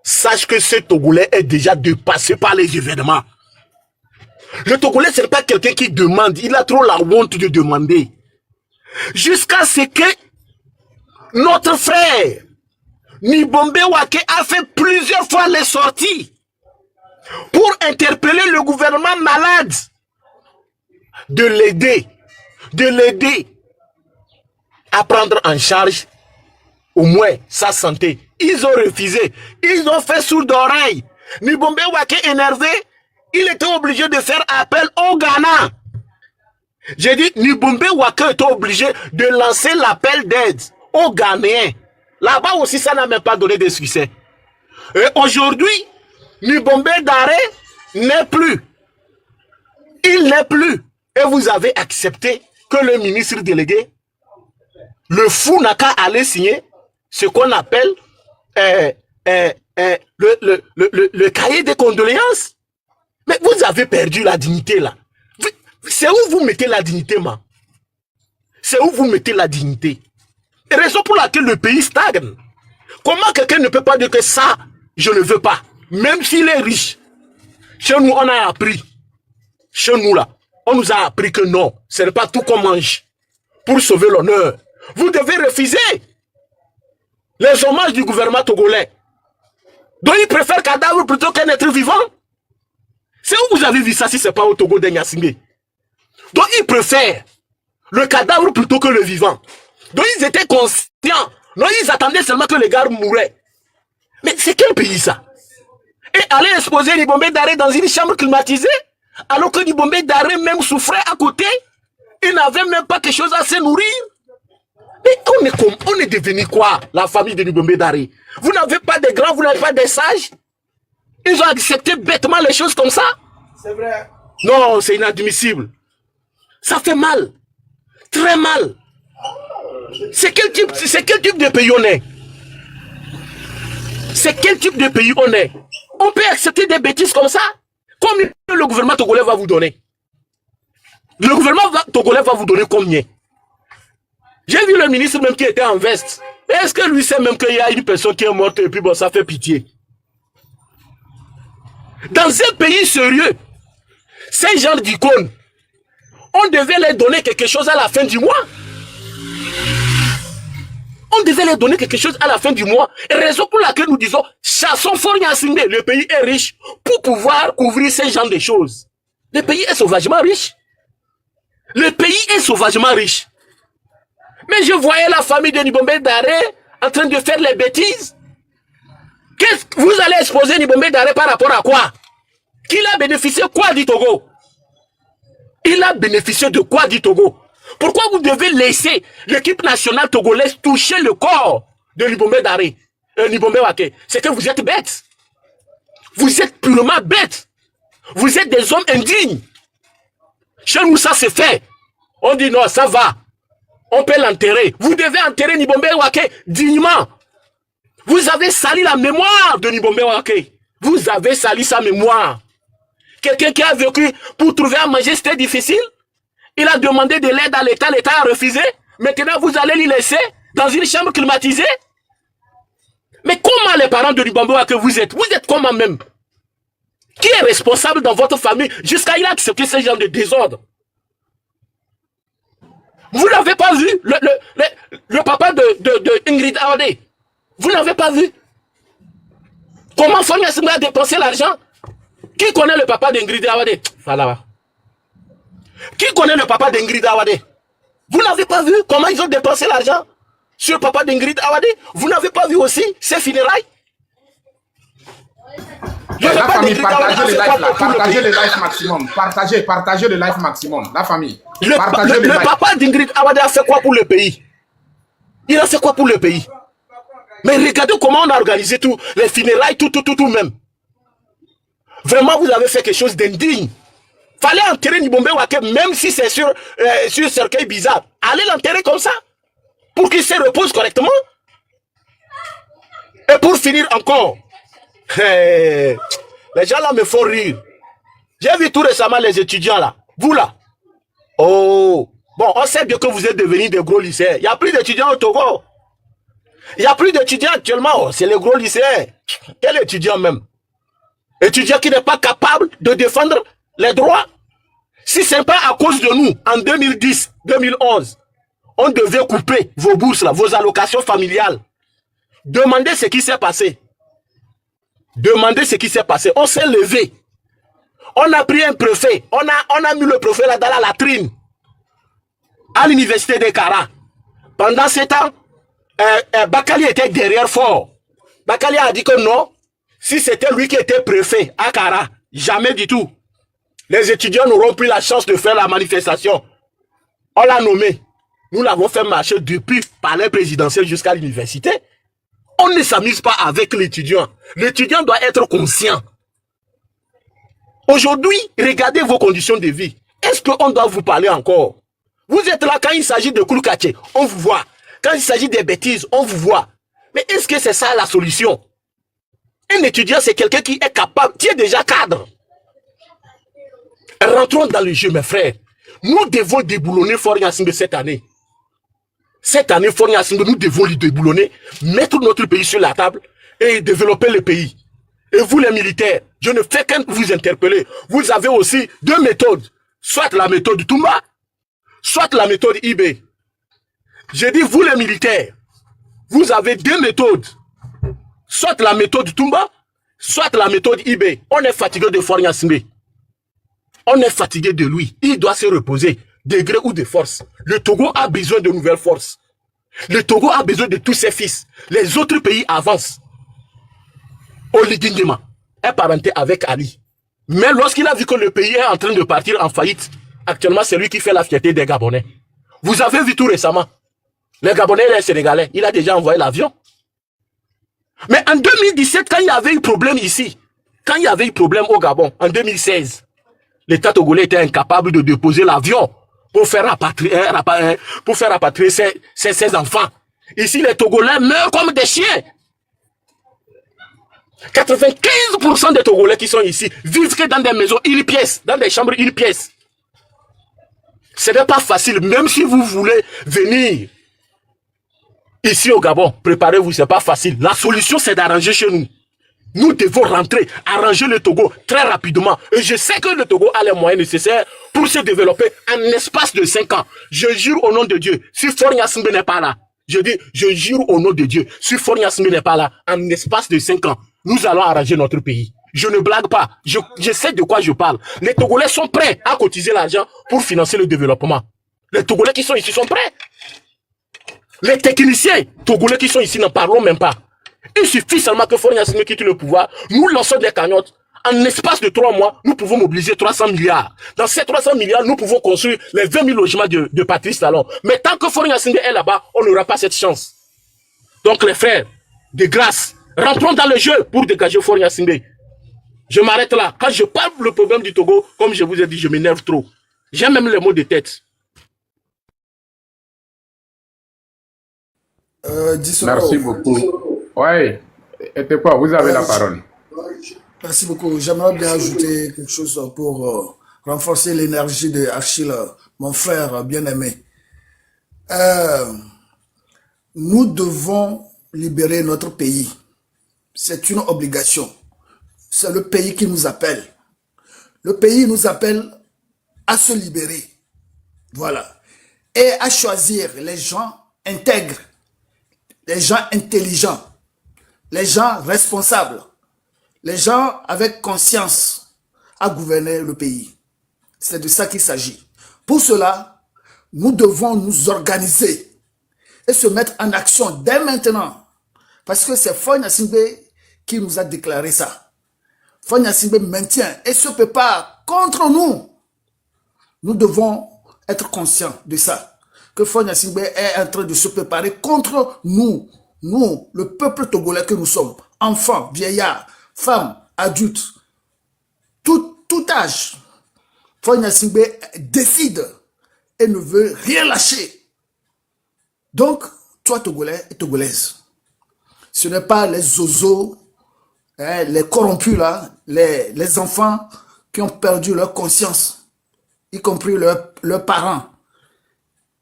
sache que ce Togolais est déjà dépassé par les événements. Le Togolais, ce n'est pas quelqu'un qui demande. Il a trop la honte de demander. Jusqu'à ce que notre frère Nibombe Wake a fait plusieurs fois les sorties pour interpeller le gouvernement malade de l'aider à prendre en charge au moins sa santé. Ils ont refusé. Ils ont fait sourd d'oreille. Nibombe Wake énervé, il était obligé de faire appel au Ghana. J'ai dit, Nibombe Wake était obligé de lancer l'appel d'aide aux Ghanéens. Là-bas aussi, ça n'a même pas donné de succès. Et aujourd'hui, Nibombe Daré n'est plus. Il n'est plus. Et vous avez accepté que le ministre délégué, le fou n'a qu'à aller signer ce qu'on appelle le cahier des condoléances. Mais vous avez perdu la dignité là. C'est où vous mettez la dignité, man? C'est où vous mettez la dignité? Raison pour laquelle le pays stagne. Comment quelqu'un ne peut pas dire que ça, je ne veux pas, même s'il est riche? Chez nous, on a appris. Chez nous, là, on nous a appris que non, ce n'est pas tout qu'on mange pour sauver l'honneur. Vous devez refuser les hommages du gouvernement togolais. Donc, ils préfèrent cadavre plutôt qu'un être vivant. C'est où vous avez vu ça si ce n'est pas au Togo de Nyasingé? Donc, ils préfèrent le cadavre plutôt que le vivant. Donc ils étaient conscients. Non, ils attendaient seulement que les gars mouraient. Mais c'est quel pays ça? Et aller exposer Nibombe Daré dans une chambre climatisée, alors que Nibombe Daré même souffrait à côté, il n'avait même pas quelque chose à se nourrir. Mais on est devenu quoi, la famille de Nibombe Daré? Vous n'avez pas de grands, vous n'avez pas de sages? Ils ont accepté bêtement les choses comme ça? C'est vrai. Non, c'est inadmissible. Ça fait mal. Très mal. C'est quel type de pays on est? C'est quel type de pays on est? On peut accepter des bêtises comme ça? Combien le gouvernement togolais va vous donner? Le gouvernement togolais va vous donner combien? J'ai vu le ministre même qui était en veste. Est-ce que lui sait même qu'il y a une personne qui est morte et puis bon, ça fait pitié? Dans un pays sérieux, ces gens d'icônes, on devait leur donner quelque chose à la fin du mois. On devait leur donner quelque chose à la fin du mois. Et raison pour laquelle nous disons, chassons Fort Nyasingé, le pays est riche pour pouvoir couvrir ces genres de choses. Le pays est sauvagement riche. Le pays est sauvagement riche. Mais je voyais la famille de Nibombe Daré en train de faire les bêtises. Qu'est-ce que vous allez exposer Nibombe Daré par rapport à quoi? Qu'il a bénéficié quoi du Togo? Il a bénéficié de quoi du Togo? Pourquoi vous devez laisser l'équipe nationale togolaise toucher le corps de Nibombe Daré, Nibombe Wake? C'est que vous êtes bêtes. Vous êtes purement bêtes. Vous êtes des hommes indignes. Chez nous, ça se fait. On dit non, ça va. On peut l'enterrer. Vous devez enterrer Nibombe Wake dignement. Vous avez sali la mémoire de Nibombe Wake. Vous avez sali sa mémoire. Quelqu'un qui a vécu pour trouver à manger, c'était difficile. Il a demandé de l'aide à l'État, l'État a refusé. Maintenant, vous allez l'y laisser dans une chambre climatisée. Mais comment les parents de Nibombe Wake vous êtes? Vous êtes comment même? Qui est responsable dans votre famille jusqu'à il a accepté ce genre de désordre? Vous n'avez pas vu le papa de Ingrid Awade? Vous n'avez pas vu? Comment Fournier Singbe a dépensé l'argent? Qui connaît le papa d'Ingrid Awade? Voilà. Qui connaît le papa d'Ingrid Awade? Vous n'avez pas vu comment ils ont dépensé l'argent sur le papa d'Ingrid Awade? Vous n'avez pas vu aussi ses funérailles? La famille, partagez le live maximum. Partagez le live maximum. La famille. Le papa d'Ingrid Awade a fait quoi pour le pays? Il a fait quoi pour le pays? Mais regardez comment on a organisé tout, les funérailles, tout même. Vraiment, vous avez fait quelque chose d'indigne. Fallait enterrer Nibombe Wake, même si c'est sur cercueil bizarre. Allez l'enterrer comme ça, pour qu'il se repose correctement. Et pour finir encore, les gens là me font rire. J'ai vu tout récemment les étudiants là. Vous là. Oh, bon, on sait bien que vous êtes devenus des gros lycéens. Il n'y a plus d'étudiants au Togo. Il n'y a plus d'étudiants actuellement. Oh, c'est les gros lycéens. Quel étudiant même? Étudiant qui n'est pas capable de défendre les droits. Si ce n'est pas à cause de nous, en 2010, 2011, on devait couper vos bourses là, vos allocations familiales. Demandez ce qui s'est passé. Demandez ce qui s'est passé. On s'est levé. On a pris un préfet. On a mis le préfet là dans la latrine. À l'université de Kara. Pendant ce temps, Bakali était derrière fort. Bakali a dit que non. Si c'était lui qui était préfet à Kara, jamais du tout. Les étudiants n'auront plus la chance de faire la manifestation. On l'a nommé. Nous l'avons fait marcher depuis palais présidentiel jusqu'à l'université. On ne s'amuse pas avec l'étudiant. L'étudiant doit être conscient. Aujourd'hui, regardez vos conditions de vie. Est-ce qu'on doit vous parler encore? Vous êtes là quand il s'agit de Kouloukaché, on vous voit. Quand il s'agit des bêtises, on vous voit. Mais est-ce que c'est ça la solution? Un étudiant, c'est quelqu'un qui est capable, qui est déjà cadre. Rentrons dans le jeu, mes frères. Nous devons déboulonner Fournier Singbe cette année. Cette année, Fournier Singbe, nous devons lui déboulonner, mettre notre pays sur la table et développer le pays. Et vous, les militaires, je ne fais qu'un vous interpeller. Vous avez aussi deux méthodes. Soit la méthode Toumba, soit la méthode IB. J'ai dit, vous, les militaires, vous avez deux méthodes. Soit la méthode Toumba, soit la méthode IB. On est fatigué de Fournier Singbe. On est fatigué de lui. Il doit se reposer, de gré ou de force. Le Togo a besoin de nouvelles forces. Le Togo a besoin de tous ses fils. Les autres pays avancent. Oligui Nguema est parenté avec Ali. Mais lorsqu'il a vu que le pays est en train de partir en faillite, actuellement c'est lui qui fait la fierté des Gabonais. Vous avez vu tout récemment. Les Gabonais et les Sénégalais, il a déjà envoyé l'avion. Mais en 2017, quand il y avait eu problème ici, quand il y avait eu problème au Gabon, en 2016, l'État togolais était incapable de déposer l'avion pour faire rapatrier ses enfants. Ici, les Togolais meurent comme des chiens. 95% des Togolais qui sont ici vivent que dans des maisons une pièce, dans des chambres une pièce. Ce n'est pas facile, même si vous voulez venir ici au Gabon, préparez-vous, ce n'est pas facile. La solution, c'est d'arranger chez nous. Nous devons rentrer, arranger le Togo très rapidement. Et je sais que le Togo a les moyens nécessaires pour se développer en espace de 5 ans. Je jure au nom de Dieu, si Fournier Singbe n'est pas là, je dis, je jure au nom de Dieu, si Fournier Singbe n'est pas là, en espace de 5 ans, nous allons arranger notre pays. Je ne blague pas, je sais de quoi je parle. Les Togolais sont prêts à cotiser l'argent pour financer le développement. Les Togolais qui sont ici sont prêts. Les techniciens Togolais qui sont ici n'en parlons même pas. Il suffit seulement que Fournier Singbe quitte le pouvoir, nous lançons des cagnottes. En espace de 3 mois, nous pouvons mobiliser 300 milliards. Dans ces 300 milliards, nous pouvons construire les 20 000 logements de Patrice Talon. Mais tant que Fournier Singbe est là-bas, on n'aura pas cette chance. Donc les frères, de grâce, rentrons dans le jeu pour dégager Fournier Singbe. Je m'arrête là. Quand je parle le problème du Togo, comme je vous ai dit, je m'énerve trop. J'ai même les mots de tête. Merci beaucoup. Oui, et quoi, vous avez la parole. Merci beaucoup. J'aimerais bien ajouter quelque chose pour renforcer l'énergie de Achille, mon frère bien-aimé. Nous devons libérer notre pays. C'est une obligation. C'est le pays qui nous appelle. Le pays nous appelle à se libérer. Voilà. et à choisir les gens intègres, les gens intelligents, les gens responsables, les gens avec conscience à gouverner le pays. C'est de ça qu'il s'agit. Pour cela, nous devons nous organiser et se mettre en action dès maintenant. Parce que c'est Faure Gnassingbé qui nous a déclaré ça. Faure Gnassingbé maintient et se prépare contre nous. Nous devons être conscients de ça. Que Faure Gnassingbé est en train de se préparer contre nous. Nous, le peuple togolais que nous sommes. Enfants, vieillards, femmes, adultes. Tout âge. Faure Gnassingbé décide et ne veut rien lâcher. Donc, toi Togolais et Togolaises, ce n'est pas les zozos, les corrompus là, les enfants qui ont perdu leur conscience, y compris leurs parents,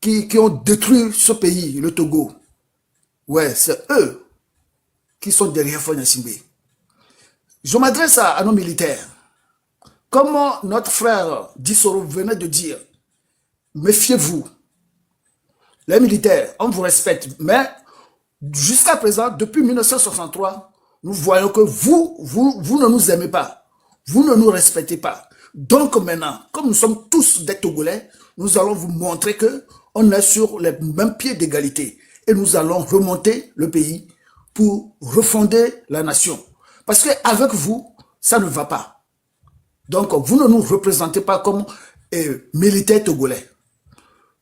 qui ont détruit ce pays, le Togo. Ouais, c'est eux qui sont derrière Faure Gnassingbé. Je m'adresse à nos militaires. Comme notre frère Dissoro venait de dire, méfiez-vous. Les militaires, on vous respecte, mais jusqu'à présent, depuis 1963, nous voyons que vous ne nous aimez pas. Vous ne nous respectez pas. Donc maintenant, comme nous sommes tous des Togolais, nous allons vous montrer que on est sur les mêmes pieds d'égalité. Et nous allons remonter le pays pour refonder la nation. Parce qu'avec vous, ça ne va pas. Donc, vous ne nous représentez pas comme militaires togolais.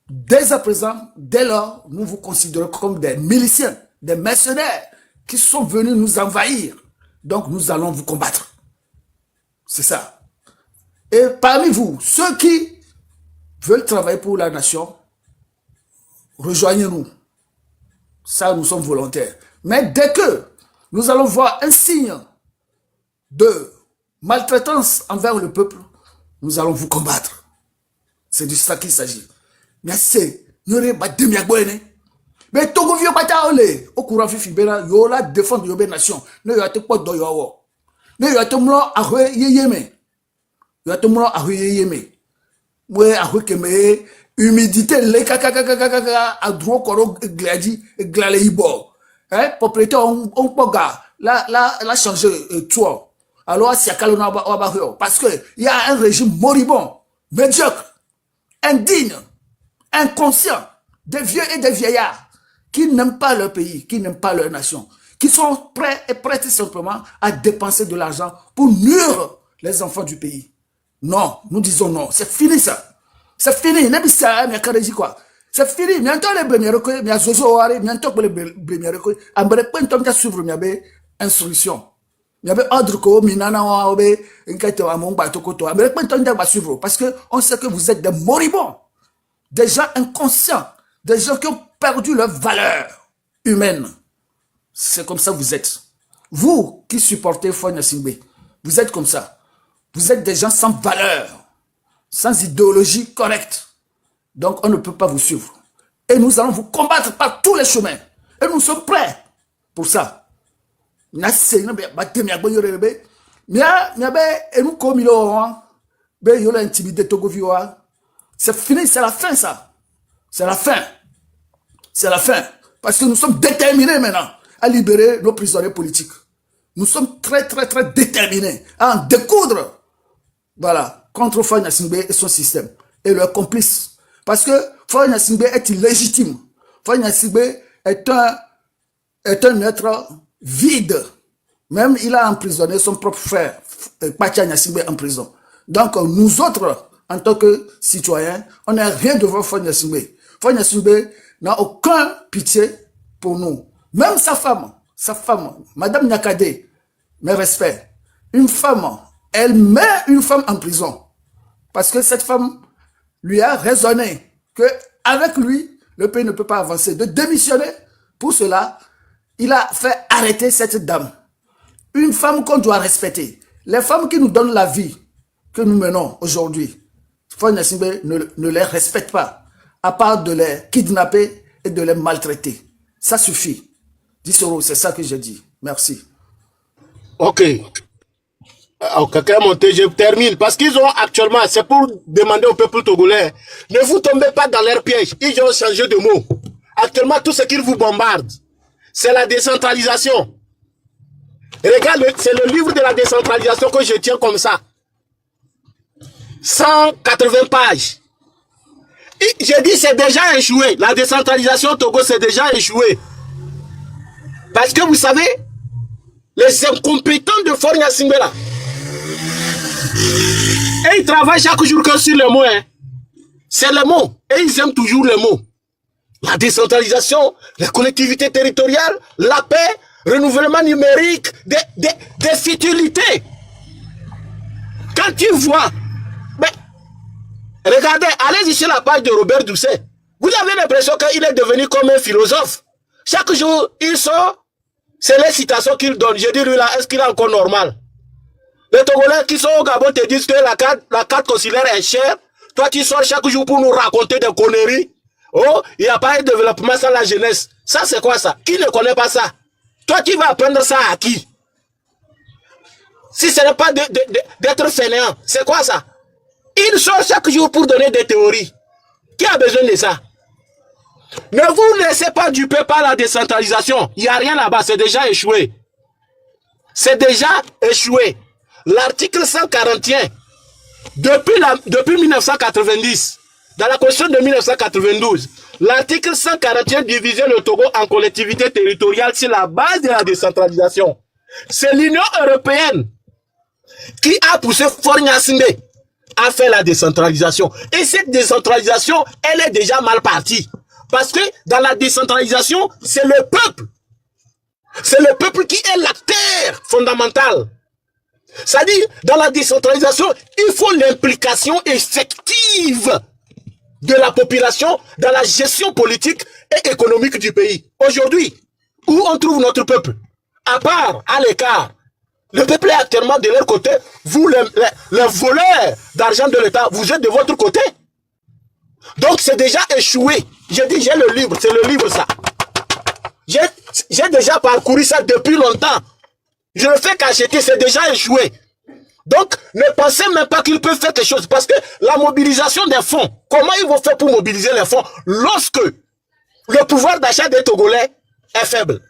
Dès à présent, dès lors, nous vous considérons comme des miliciens, des mercenaires qui sont venus nous envahir. Donc, nous allons vous combattre. C'est ça. Et parmi vous, ceux qui veulent travailler pour la nation, rejoignez-nous. Ça, nous sommes volontaires. Mais dès que nous allons voir un signe de maltraitance envers le peuple, nous allons vous combattre. C'est de ça qu'il s'agit. Mais c'est, nous n'avons pas de miagouene. Mais Togo vieux bata ole, au courant fifi bena, yo la défendre yo nation. Ne yo ate quoi do yo awo. Ne yo ate mlo ahwe yeyeme. Yo ate mlo ahwe yeyeme. Mwe ahwe keme humidité le kaka à droit koro gladi glale ibo. Hein, propriété on poga la changer toi. Alors si akalona ba parce que il y a un régime moribond, médiocre, indigne, inconscient, des vieux et des vieillards qui n'aiment pas leur pays, qui n'aiment pas leur nation, qui sont prêts et prêts simplement à dépenser de l'argent pour nuire les enfants du pays. Non, nous disons non, c'est fini ça. C'est fini, c'est fini. Bientôt les blêmières, mais zozo wari, bientôt les blêmières, après quand on suivre mes instructions. Il y avait ordre que minana wa obe, nkete wa mongba tokoto. Après quand on va suivre, parce que on sait que vous êtes des moribonds, des gens inconscients, des gens qui ont perdu leur valeur humaine. C'est comme ça que vous êtes. Vous qui supportez Faure Gnassingbé, vous êtes comme ça. Vous êtes des gens sans valeur, sans idéologie correcte. Donc on ne peut pas vous suivre. Et nous allons vous combattre par tous les chemins. Et nous sommes prêts pour ça. C'est fini, c'est la fin ça. C'est la fin. C'est la fin. Parce que nous sommes déterminés maintenant à libérer nos prisonniers politiques. Nous sommes très déterminés à en découdre. Voilà, contre Faure Gnassingbé et son système. Et leurs complices. Parce que Faure Gnassingbé est illégitime. Faure Gnassingbé est un être vide. Même il a emprisonné son propre frère, Pacha Gnassingbé, en prison. Donc nous autres, en tant que citoyens, on n'a rien devant Faure Gnassingbé. Faure Gnassingbé n'a aucun pitié pour nous. Même sa femme, Madame Nyakade, mes respects, une femme, elle met une femme en prison. Parce que cette femme lui a raisonné que avec lui, le pays ne peut pas avancer. De démissionner, pour cela, il a fait arrêter cette dame. Une femme qu'on doit respecter. Les femmes qui nous donnent la vie que nous menons aujourd'hui, Faure Gnassingbé ne les respecte pas, à part de les kidnapper et de les maltraiter. Ça suffit. Dissoro, c'est ça que j'ai dit. Merci. Ok. Quelqu'un monté, je termine. Parce qu'ils ont actuellement, c'est pour demander au peuple togolais, ne vous tombez pas dans leur piège. Ils ont changé de mot. Actuellement, tout ce qu'ils vous bombardent, c'est la décentralisation. Regarde, c'est le livre de la décentralisation que je tiens comme ça. 180 pages. J'ai dit c'est déjà échoué. La décentralisation au Togo, c'est déjà échoué. Parce que vous savez, les incompétents de Faure Gnassingbé là, et ils travaillent chaque jour que sur les mots. Hein. C'est les mots. Et ils aiment toujours les mots. La décentralisation, les collectivités territoriales, la paix, renouvellement numérique, des futilités. Quand tu vois, mais, regardez, allez-y sur la page de Robert Doucet. Vous avez l'impression qu'il est devenu comme un philosophe. Chaque jour, il sort, c'est les citations qu'il donne. Je dis, lui là, est-ce qu'il est encore normal? Les Togolais qui sont au Gabon te disent que la carte consulaire est chère. Toi, tu sors chaque jour pour nous raconter des conneries. Oh, il n'y a pas de développement sans la jeunesse. Ça, c'est quoi ça? Qui ne connaît pas ça? Toi, tu vas apprendre ça à qui? Si ce n'est pas d'être fainéant, c'est quoi ça? Il sort chaque jour pour donner des théories. Qui a besoin de ça? Ne vous laissez pas duper par la décentralisation. Il n'y a rien là-bas, c'est déjà échoué. C'est déjà échoué. L'article 141, depuis 1990, dans la Constitution de 1992, l'article 141 divisait le Togo en collectivités territoriales sur la base de la décentralisation. C'est l'Union européenne qui a poussé Faure Gnassingbé à faire la décentralisation. Et cette décentralisation, elle est déjà mal partie. Parce que dans la décentralisation, c'est le peuple. C'est le peuple qui est l'acteur fondamental. C'est-à-dire, dans la décentralisation, il faut l'implication effective de la population dans la gestion politique et économique du pays. Aujourd'hui, où on trouve notre peuple? À part, à l'écart, le peuple est actuellement de leur côté. Vous, les voleurs d'argent de l'État, vous êtes de votre côté. Donc, c'est déjà échoué. J'ai dit, j'ai le livre, c'est le livre ça. J'ai déjà parcouru ça depuis longtemps. Je ne fais qu'acheter, c'est déjà échoué. Donc, ne pensez même pas qu'ils peuvent faire quelque chose. Parce que la mobilisation des fonds, comment ils vont faire pour mobiliser les fonds lorsque le pouvoir d'achat des Togolais est faible?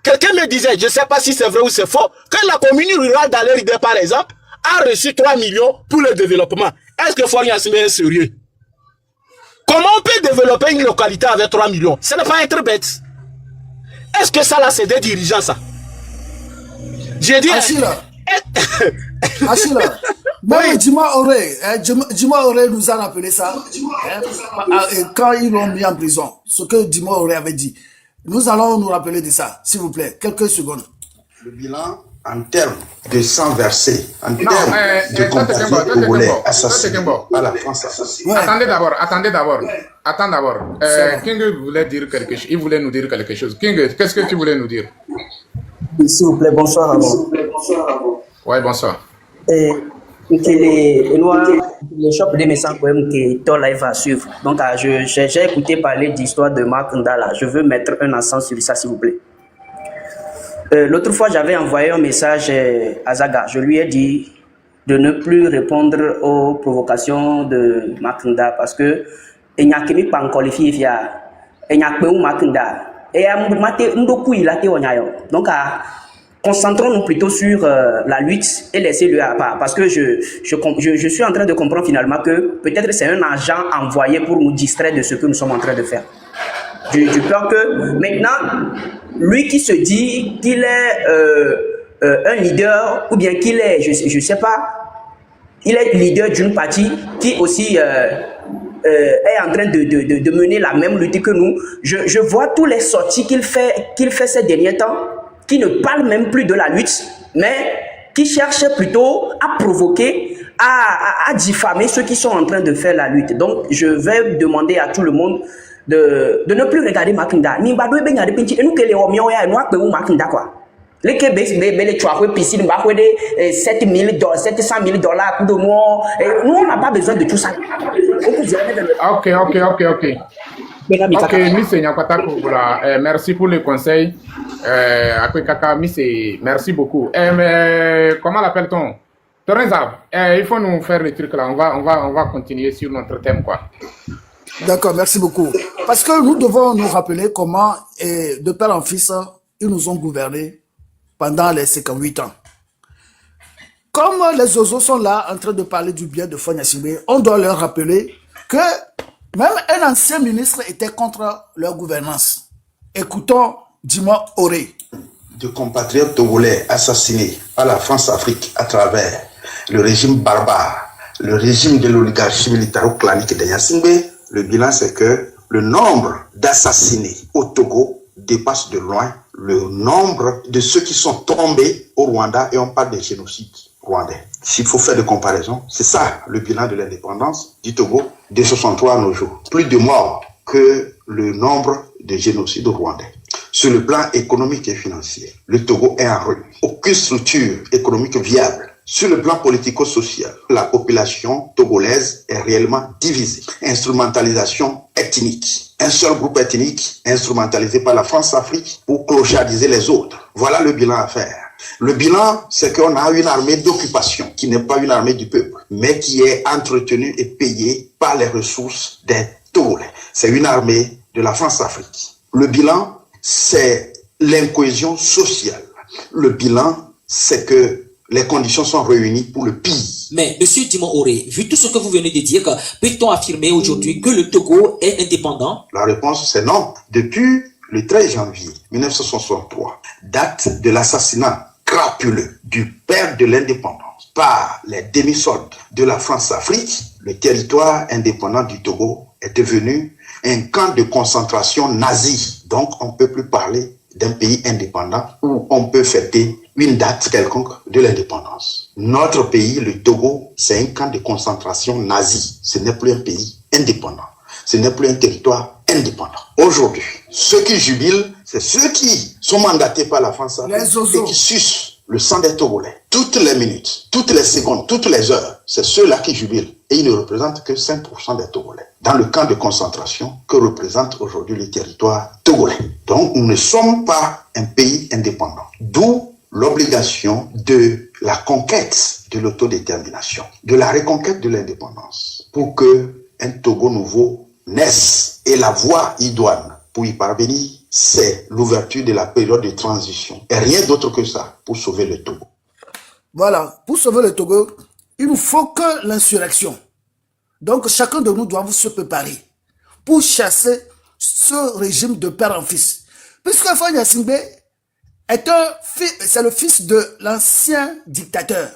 Quelqu'un me disait, je ne sais pas si c'est vrai ou c'est faux, que la commune rurale d'Aleride, par exemple, a reçu 3 millions pour le développement. Est-ce que Faure Gnassingbé est sérieux? Comment on peut développer une localité avec 3 millions? Ce n'est pas être bête. Est-ce que ça là, c'est des dirigeants, ça? J'ai dit... Achille, même Djima Oré nous a rappelé ça quand ils l'ont mis en prison. Ce que Djima Oré avait dit. Nous allons nous rappeler de ça, s'il vous plaît. Quelques secondes. Le bilan en termes de sang versé, en termes de compatriotes congolais assassinés par la France assassinée. Ouais. Attendez d'abord. King voulait dire quelque chose. Il voulait nous dire quelque chose. King, qu'est-ce que tu voulais nous dire? S'il vous plaît, bonsoir à vous. Ouais, bonsoir. Les shops de messages que ton live va suivre. Donc, j'ai écouté parler d'histoire de Marc Ndala. Je veux mettre un accent sur ça, s'il vous plaît. L'autre fois, j'avais envoyé un message à Zaga. Je lui ai dit de ne plus répondre aux provocations de Marc Ndala parce que il n'y a que pas encore les filles, il n'y a que Marc Ndala. Et à mon donc, concentrons-nous plutôt sur la lutte et laissez-le à part. Parce que je suis en train de comprendre finalement que peut-être c'est un agent envoyé pour nous distraire de ce que nous sommes en train de faire. J'ai peur que maintenant, lui qui se dit qu'il est un leader, ou bien qu'il est, je ne sais pas, il est leader d'une partie qui aussi est en train de mener la même lutte que nous. Je vois tous les sorties qu'il fait ces derniers temps, qui ne parle même plus de la lutte, mais qui cherche plutôt à provoquer, à diffamer ceux qui sont en train de faire la lutte. Donc, je vais demander à tout le monde de ne plus regarder Makinda. Ni badou ben yade pinchi enu kele o mio ya no akpe mu Makinda quoi. Le ke be le chwa ko piscine ba ko de $700,000 $700,000 coup de mois. Nous on n'a pas besoin de tout ça. Ok. Ok, Miss Nyakata Kouboula, merci pour le conseil. Après Kaka, Miss, merci beaucoup. Mais comment l'appelle-t-on? Teresa, il faut nous faire le truc là. On va continuer sur notre thème, quoi. D'accord, merci beaucoup. Parce que nous devons nous rappeler comment, de père en fils, ils nous ont gouvernés pendant les 58 ans. Comme les oiseaux sont là en train de parler du bien de Fagne Gnassingbe, on doit leur rappeler que même un ancien ministre était contre leur gouvernance. Écoutons Dima Oré. De compatriotes togolais assassinés par la France-Afrique à travers le régime barbare, le régime de l'oligarchie militaro-clanique de Gnassingbe, le bilan c'est que le nombre d'assassinés au Togo dépasse de loin le nombre de ceux qui sont tombés au Rwanda, et on parle des génocides rwandais. S'il faut faire des comparaisons, c'est ça le bilan de l'indépendance du Togo de 63 à nos jours. Plus de morts que le nombre de génocides rwandais. Sur le plan économique et financier, le Togo est en ruine. Aucune structure économique viable. Sur le plan politico-social, la population togolaise est réellement divisée. Instrumentalisation ethnique. Un seul groupe ethnique instrumentalisé par la France-Afrique pour clochardiser les autres. Voilà le bilan à faire. Le bilan, c'est qu'on a une armée d'occupation qui n'est pas une armée du peuple, mais qui est entretenue et payée par les ressources des Togolais. C'est une armée de la France-Afrique. Le bilan, c'est l'incohésion sociale. Le bilan, c'est que les conditions sont réunies pour le pire. Mais, monsieur Dima Oré, vu tout ce que vous venez de dire, peut-on affirmer aujourd'hui que le Togo est indépendant? La réponse, c'est non. Depuis le 13 janvier 1963, date de l'assassinat crapuleux du père de l'indépendance par les demi-soldes de la France-Afrique, le territoire indépendant du Togo est devenu un camp de concentration nazi. Donc, on ne peut plus parler d'un pays indépendant où on peut fêter une date quelconque de l'indépendance. Notre pays, le Togo, c'est un camp de concentration nazi. Ce n'est plus un pays indépendant. Ce n'est plus un territoire indépendant. Aujourd'hui, ceux qui jubilent, c'est ceux qui sont mandatés par la France et qui sucent le sang des Togolais. Toutes les minutes, toutes les secondes, toutes les heures, c'est ceux-là qui jubilent. Et ils ne représentent que 5% des Togolais. Dans le camp de concentration que représente aujourd'hui le territoire togolais. Donc, nous ne sommes pas un pays indépendant. D'où l'obligation de la conquête de l'autodétermination, de la reconquête de l'indépendance, pour que un Togo nouveau naisse. Et la voie idoine pour y parvenir, c'est l'ouverture de la période de transition. Et rien d'autre que ça pour sauver le Togo. Voilà, pour sauver le Togo, il nous faut que l'insurrection. Donc, chacun de nous doit se préparer pour chasser ce régime de père en fils. Puisque Fagne Gnassingbe c'est le fils de l'ancien dictateur.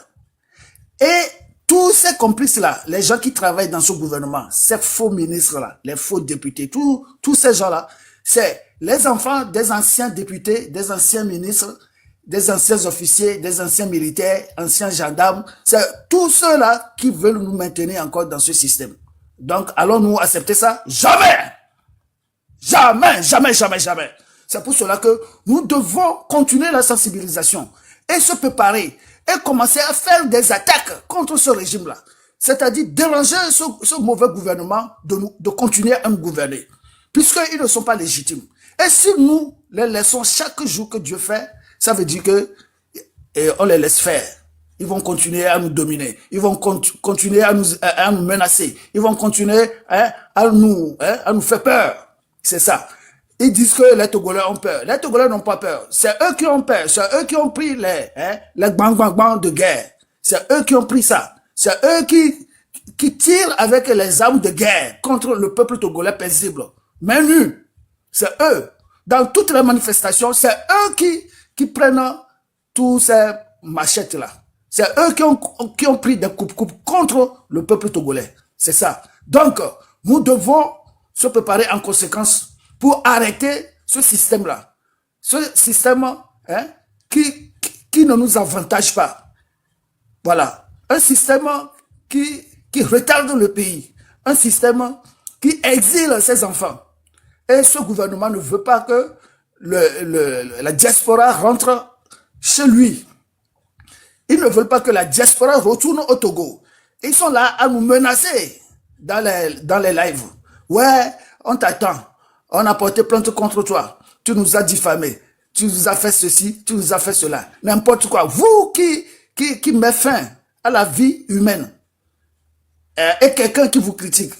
Et tous ces complices-là, les gens qui travaillent dans ce gouvernement, ces faux ministres-là, les faux députés, tous ces gens-là, c'est les enfants des anciens députés, des anciens ministres, des anciens officiers, des anciens militaires, anciens gendarmes. C'est tous ceux-là qui veulent nous maintenir encore dans ce système. Donc, allons-nous accepter ça? Jamais! Jamais, jamais, jamais, jamais. C'est pour cela que nous devons continuer la sensibilisation et se préparer et commencer à faire des attaques contre ce régime-là. C'est-à-dire déranger ce mauvais gouvernement de continuer à nous gouverner, puisqu'ils ne sont pas légitimes. Et si nous les laissons chaque jour que Dieu fait, ça veut dire que on les laisse faire. Ils vont continuer à nous dominer. Ils vont continuer à nous menacer. Ils vont continuer à nous faire peur. C'est ça. Ils disent que les Togolais ont peur. Les Togolais n'ont pas peur. C'est eux qui ont peur. C'est eux qui ont pris les bang bang bang de guerre. C'est eux qui ont pris ça. C'est eux qui tirent avec les armes de guerre contre le peuple togolais paisible. Main nue. C'est eux. Dans toutes les manifestations, c'est eux qui prennent tous ces machettes-là. C'est eux qui ont pris des coupes contre le peuple togolais. C'est ça. Donc, nous devons se préparer en conséquence pour arrêter ce système-là. Ce système qui ne nous avantage pas. Voilà. Un système qui retarde le pays. Un système qui exile ses enfants. Et ce gouvernement ne veut pas que la diaspora rentre chez lui. Ils ne veulent pas que la diaspora retourne au Togo. Ils sont là à nous menacer dans les lives. Ouais, on t'attend. On a porté plainte contre toi. Tu nous as diffamés. Tu nous as fait ceci, tu nous as fait cela. N'importe quoi. Vous qui met fin à la vie humaine, et quelqu'un qui vous critique,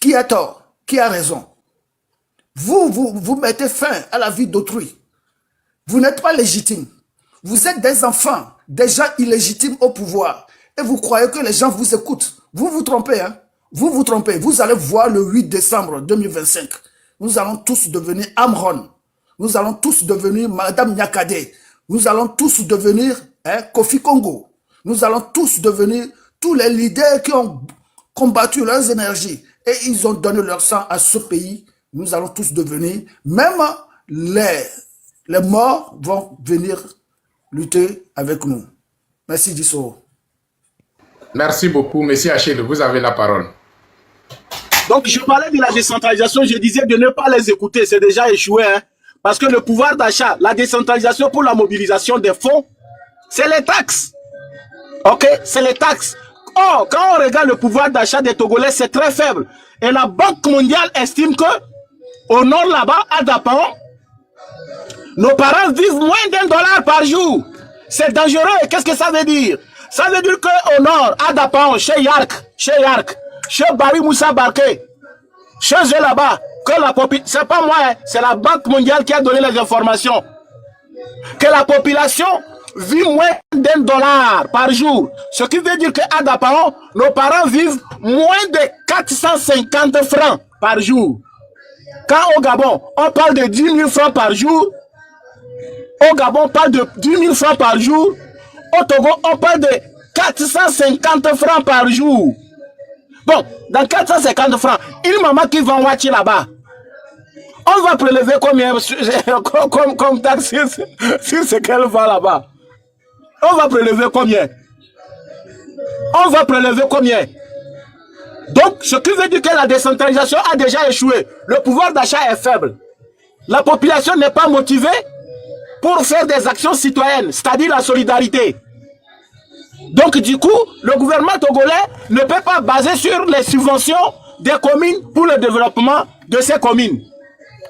qui a tort, qui a raison, vous mettez fin à la vie d'autrui. Vous n'êtes pas légitime. Vous êtes des enfants, des gens illégitimes au pouvoir. Et vous croyez que les gens vous écoutent. Vous vous trompez, hein? Vous vous trompez. Vous allez voir le 8 décembre 2025. Nous allons tous devenir Amron. Nous allons tous devenir Madame Nyakade. Nous allons tous devenir Kofi Congo. Nous allons tous devenir tous les leaders qui ont combattu leurs énergies et ils ont donné leur sang à ce pays. Nous allons tous devenir, même les morts vont venir lutter avec nous. Merci Disso. Merci beaucoup, Monsieur Achille, vous avez la parole. Donc, je parlais de la décentralisation, je disais de ne pas les écouter, c'est déjà échoué, hein, parce que le pouvoir d'achat, la décentralisation pour la mobilisation des fonds, c'est les taxes. Ok, c'est les taxes. Or, quand on regarde le pouvoir d'achat des Togolais, c'est très faible. Et la Banque mondiale estime que, au nord là-bas, à Dapan, nos parents vivent moins d'$1 par jour. C'est dangereux. Et qu'est-ce que ça veut dire? Ça veut dire qu'au nord, à Dapan, chez Yark, chez Barry Moussa Barké, chez eux là-bas, que la population, c'est pas moi, hein, c'est la Banque mondiale qui a donné les informations, que la population vit moins d'$1 par jour. Ce qui veut dire qu'à Dapan, nos parents vivent moins de 450 francs par jour. Quand au Gabon, on parle de 10 000 francs par jour, au Gabon, on parle de 10 000 francs par jour, au Togo, on parle de 450 francs par jour. Bon, dans 450 francs, une maman qui vend Wachi là-bas, on va prélever combien comme taxe sur ce qu'elle vend là-bas? On va prélever combien? On va prélever combien? Donc, ce qui veut dire que la décentralisation a déjà échoué. Le pouvoir d'achat est faible. La population n'est pas motivée pour faire des actions citoyennes, c'est-à-dire la solidarité. Donc, du coup, le gouvernement togolais ne peut pas baser sur les subventions des communes pour le développement de ces communes.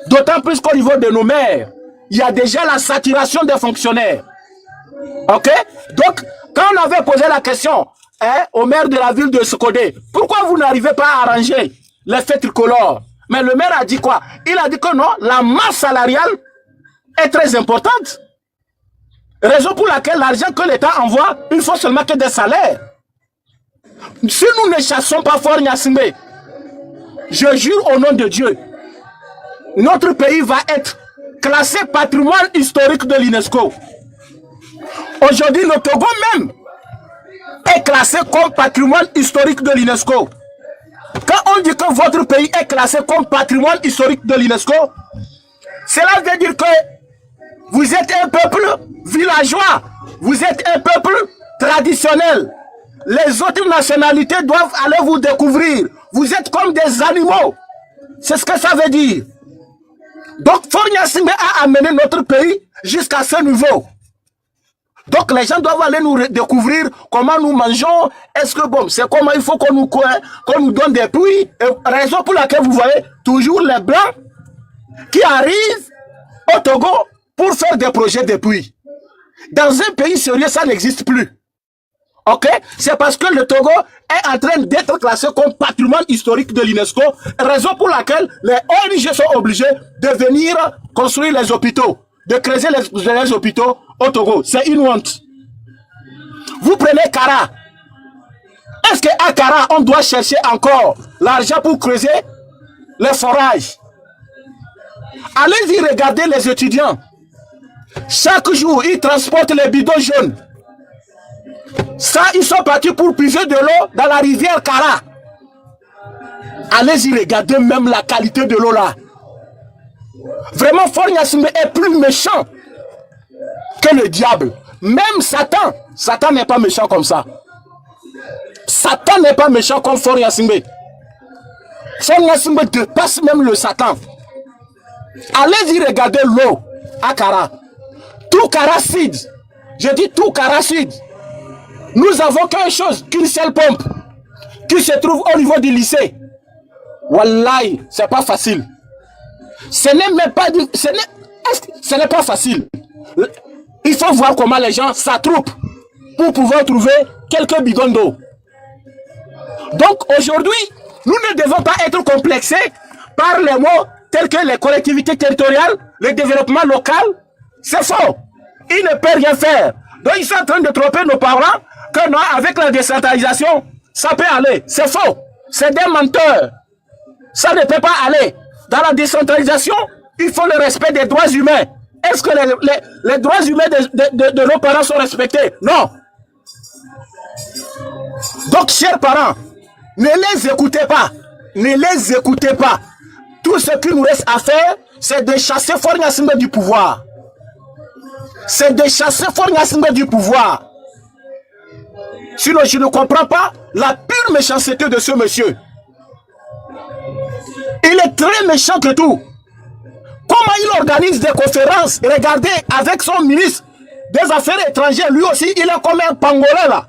D'autant plus qu'au niveau de nos maires, il y a déjà la saturation des fonctionnaires. Ok? Donc, quand on avait posé la question au maire de la ville de Sokodé, pourquoi vous n'arrivez pas à arranger les fêtes tricolores? Mais le maire a dit quoi? Il a dit que non, la masse salariale est très importante. Raison pour laquelle l'argent que l'État envoie, il faut seulement que des salaires. Si nous ne chassons pas Fort Gnassingbé, je jure au nom de Dieu, notre pays va être classé patrimoine historique de l'UNESCO. Aujourd'hui, le Togo même est classé comme patrimoine historique de l'UNESCO. Quand on dit que votre pays est classé comme patrimoine historique de l'UNESCO, cela veut dire que vous êtes un peuple villageois, vous êtes un peuple traditionnel. Les autres nationalités doivent aller vous découvrir. Vous êtes comme des animaux. C'est ce que ça veut dire. Donc, Fort Gnassingbé a amené notre pays jusqu'à ce niveau. Donc, les gens doivent aller nous découvrir comment nous mangeons. Est-ce que, bon, c'est comment il faut qu'on nous donne des puits. Raison pour laquelle vous voyez toujours les Blancs qui arrivent au Togo pour faire des projets de puits. Dans un pays sérieux, ça n'existe plus. Ok? C'est parce que le Togo est en train d'être classé comme patrimoine historique de l'UNESCO, raison pour laquelle les ONG sont obligés de venir construire les hôpitaux, de creuser les hôpitaux au Togo. C'est une honte. Vous prenez Kara. Est-ce qu'à Kara, on doit chercher encore l'argent pour creuser les forages? Allez-y regarder les étudiants. Chaque jour, ils transportent les bidons jaunes. Ça, ils sont partis pour puiser de l'eau dans la rivière Kara. Allez-y regarder même la qualité de l'eau là. Vraiment, Fort Gnassingbé est plus méchant que le diable. Même Satan. Satan n'est pas méchant comme ça. Satan n'est pas méchant comme Fort Gnassingbé. Fort Gnassingbé dépasse même le Satan. Allez-y regarder l'eau à Kara. Tout Kara Sud. Je dis tout Kara Sud. Nous avons qu'une chose, qu'une seule pompe qui se trouve au niveau du lycée. Wallahi, c'est pas facile. Ce n'est même pas ce n'est pas facile. Il faut voir comment les gens s'attroupent pour pouvoir trouver quelques bidons d'eau. Donc aujourd'hui, nous ne devons pas être complexés par les mots tels que les collectivités territoriales, le développement local. C'est faux. Ils ne peuvent rien faire. Donc ils sont en train de tromper nos parents que non, avec la décentralisation, ça peut aller. C'est faux. C'est des menteurs. Ça ne peut pas aller. Dans la décentralisation, il faut le respect des droits humains. Est-ce que les droits humains de nos parents sont respectés? Non. Donc, chers parents, ne les écoutez pas. Ne les écoutez pas. Tout ce qu'il nous reste à faire, c'est de chasser Faure Gnassingbé du pouvoir. C'est de chasser Faure Gnassingbé du pouvoir. Sinon, je ne comprends pas la pure méchanceté de ce monsieur. Il est très méchant que tout. Comment il organise des conférences? Regardez, avec son ministre des Affaires étrangères, lui aussi, il est comme un pangolin là.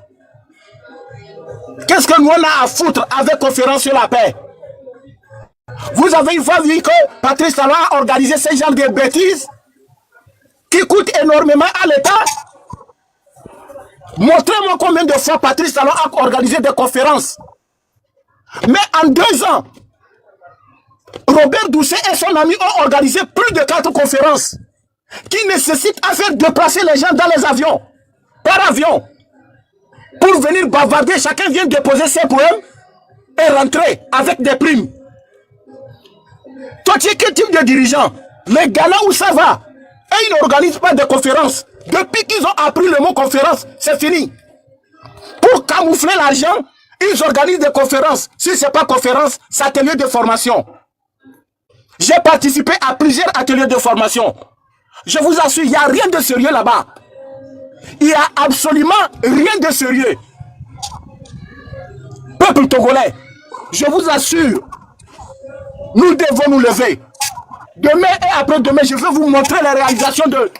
Qu'est-ce que nous on a à foutre avec conférence sur la paix? Vous avez une fois vu que Patrice Talon a organisé ce genre de bêtises qui coûtent énormément à l'État? Montrez-moi combien de fois Patrice Talon a organisé des conférences. Mais en 2 ans, Robert Doucet et son ami ont organisé plus de 4 conférences qui nécessitent à faire déplacer les gens dans les avions, par avion, pour venir bavarder. Chacun vient déposer ses poèmes et rentrer avec des primes. Toi, tu es quel type de dirigeant? Les gars-là où ça va? Et ils n'organisent pas de conférences. Depuis qu'ils ont appris le mot conférence, c'est fini. Pour camoufler l'argent, ils organisent des conférences. Si ce n'est pas conférence, c'est atelier de formation. J'ai participé à plusieurs ateliers de formation. Je vous assure, il n'y a rien de sérieux là-bas. Il n'y a absolument rien de sérieux. Peuple togolais, je vous assure, nous devons nous lever. Demain et après-demain, je vais vous montrer la réalisation de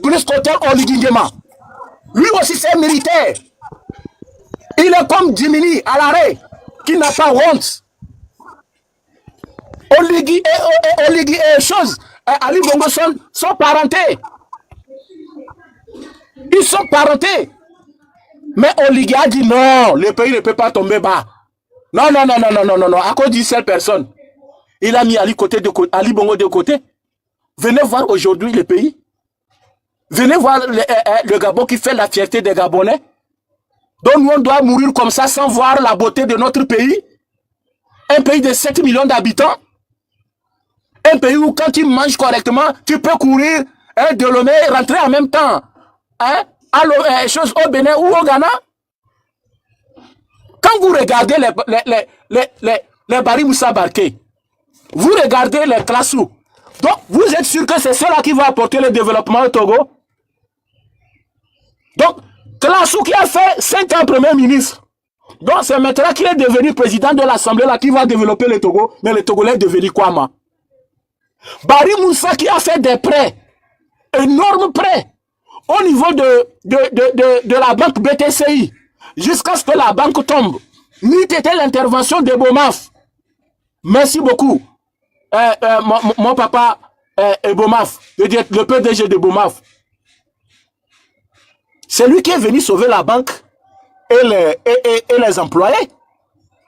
Brice Kotel Oligui Nguema. Lui aussi, c'est un militaire. Il est comme Jiminy à l'arrêt, qui n'a pas honte. Oligui et chose, Ali Bongo sont parentés. Ils sont parentés. Mais Oligui a dit non, le pays ne peut pas tomber bas. Non, non, non, non, non, non, non, non. À cause d'une seule personne. Il a mis Ali Bongo de côté. Venez voir aujourd'hui le pays. Venez voir le Gabon qui fait la fierté des Gabonais. Donc nous on doit mourir comme ça sans voir la beauté de notre pays. Un pays de 7 millions d'habitants. Un pays où quand tu manges correctement, tu peux courir de Lomé et rentrer en même temps. Hein? Chose au Bénin ou au Ghana. Quand vous regardez les Bari Moussa Barké, vous regardez les Classou. Donc vous êtes sûr que c'est cela qui va apporter le développement au Togo? Donc Classou qui a fait 5 ans Premier ministre. Donc c'est maintenant qu'il est devenu président de l'Assemblée là qui va développer le Togo. Mais le Togolais est devenu quoi, ma? Bari Moussa qui a fait des prêts, énormes prêts, au niveau de la banque BTCI, jusqu'à ce que la banque tombe. N'eût été l'intervention de Bomaf. Merci beaucoup. Mon papa Bomaf, le PDG de Bomaf. C'est lui qui est venu sauver la banque et les employés.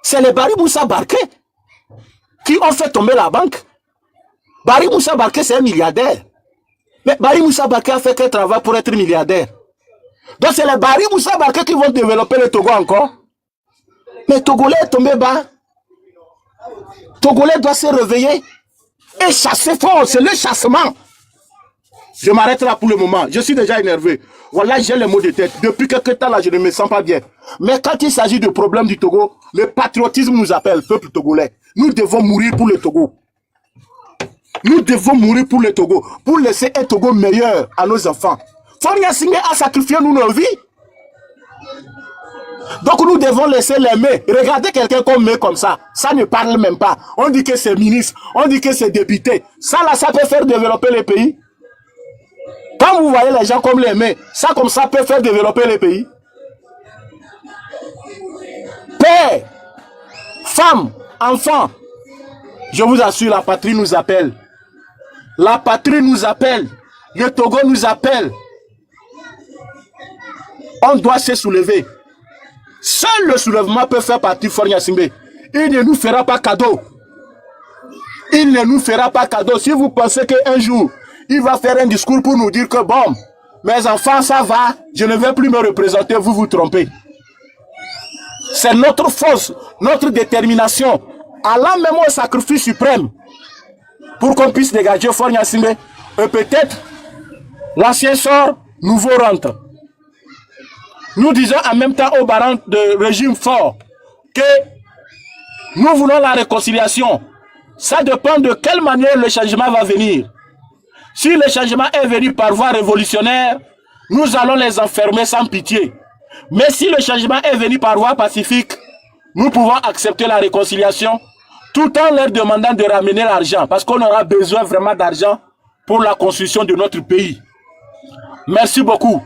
C'est les Bari Moussa Barké qui ont fait tomber la banque. Bari Moussa Barké, c'est un milliardaire. Mais Bari Moussa Barké a fait quel travail pour être milliardaire? Donc c'est les Bari Moussa Barké qui vont développer le Togo encore. Mais Togolais est tombé bas. Togolais doit se réveiller et chasser fort. C'est le chassement. Je m'arrête là pour le moment. Je suis déjà énervé. Voilà, j'ai les mots de tête. Depuis quelques temps là, je ne me sens pas bien. Mais quand il s'agit de problèmes du Togo, le patriotisme nous appelle, peuple togolais. Nous devons mourir pour le Togo. Nous devons mourir pour le Togo, pour laisser un Togo meilleur à nos enfants. Faure Gnassingbé a sacrifié nos vies. Donc nous devons laisser les mets. Regardez quelqu'un comme Mé comme ça. Ça ne parle même pas. On dit que c'est ministre, on dit que c'est député. Ça là, ça peut faire développer le pays. Quand vous voyez les gens comme les Mé, ça comme ça peut faire développer le pays. Père, femme, enfant, je vous assure, la patrie nous appelle. La patrie nous appelle. Le Togo nous appelle. On doit se soulever. Seul le soulèvement peut faire partie Faure Gnassingbé. Il ne nous fera pas cadeau. Il ne nous fera pas cadeau. Si vous pensez qu'un jour, il va faire un discours pour nous dire que bon, mes enfants, ça va, je ne vais plus me représenter, vous vous trompez. C'est notre force, notre détermination, allant même au sacrifice suprême pour qu'on puisse dégager Faure Gnassingbé. Et peut-être, l'ancien sort, nouveau rentre. Nous disons en même temps aux barons de régime fort que nous voulons la réconciliation. Ça dépend de quelle manière le changement va venir. Si le changement est venu par voie révolutionnaire, nous allons les enfermer sans pitié. Mais si le changement est venu par voie pacifique, nous pouvons accepter la réconciliation tout en leur demandant de ramener l'argent parce qu'on aura besoin vraiment d'argent pour la construction de notre pays. Merci beaucoup.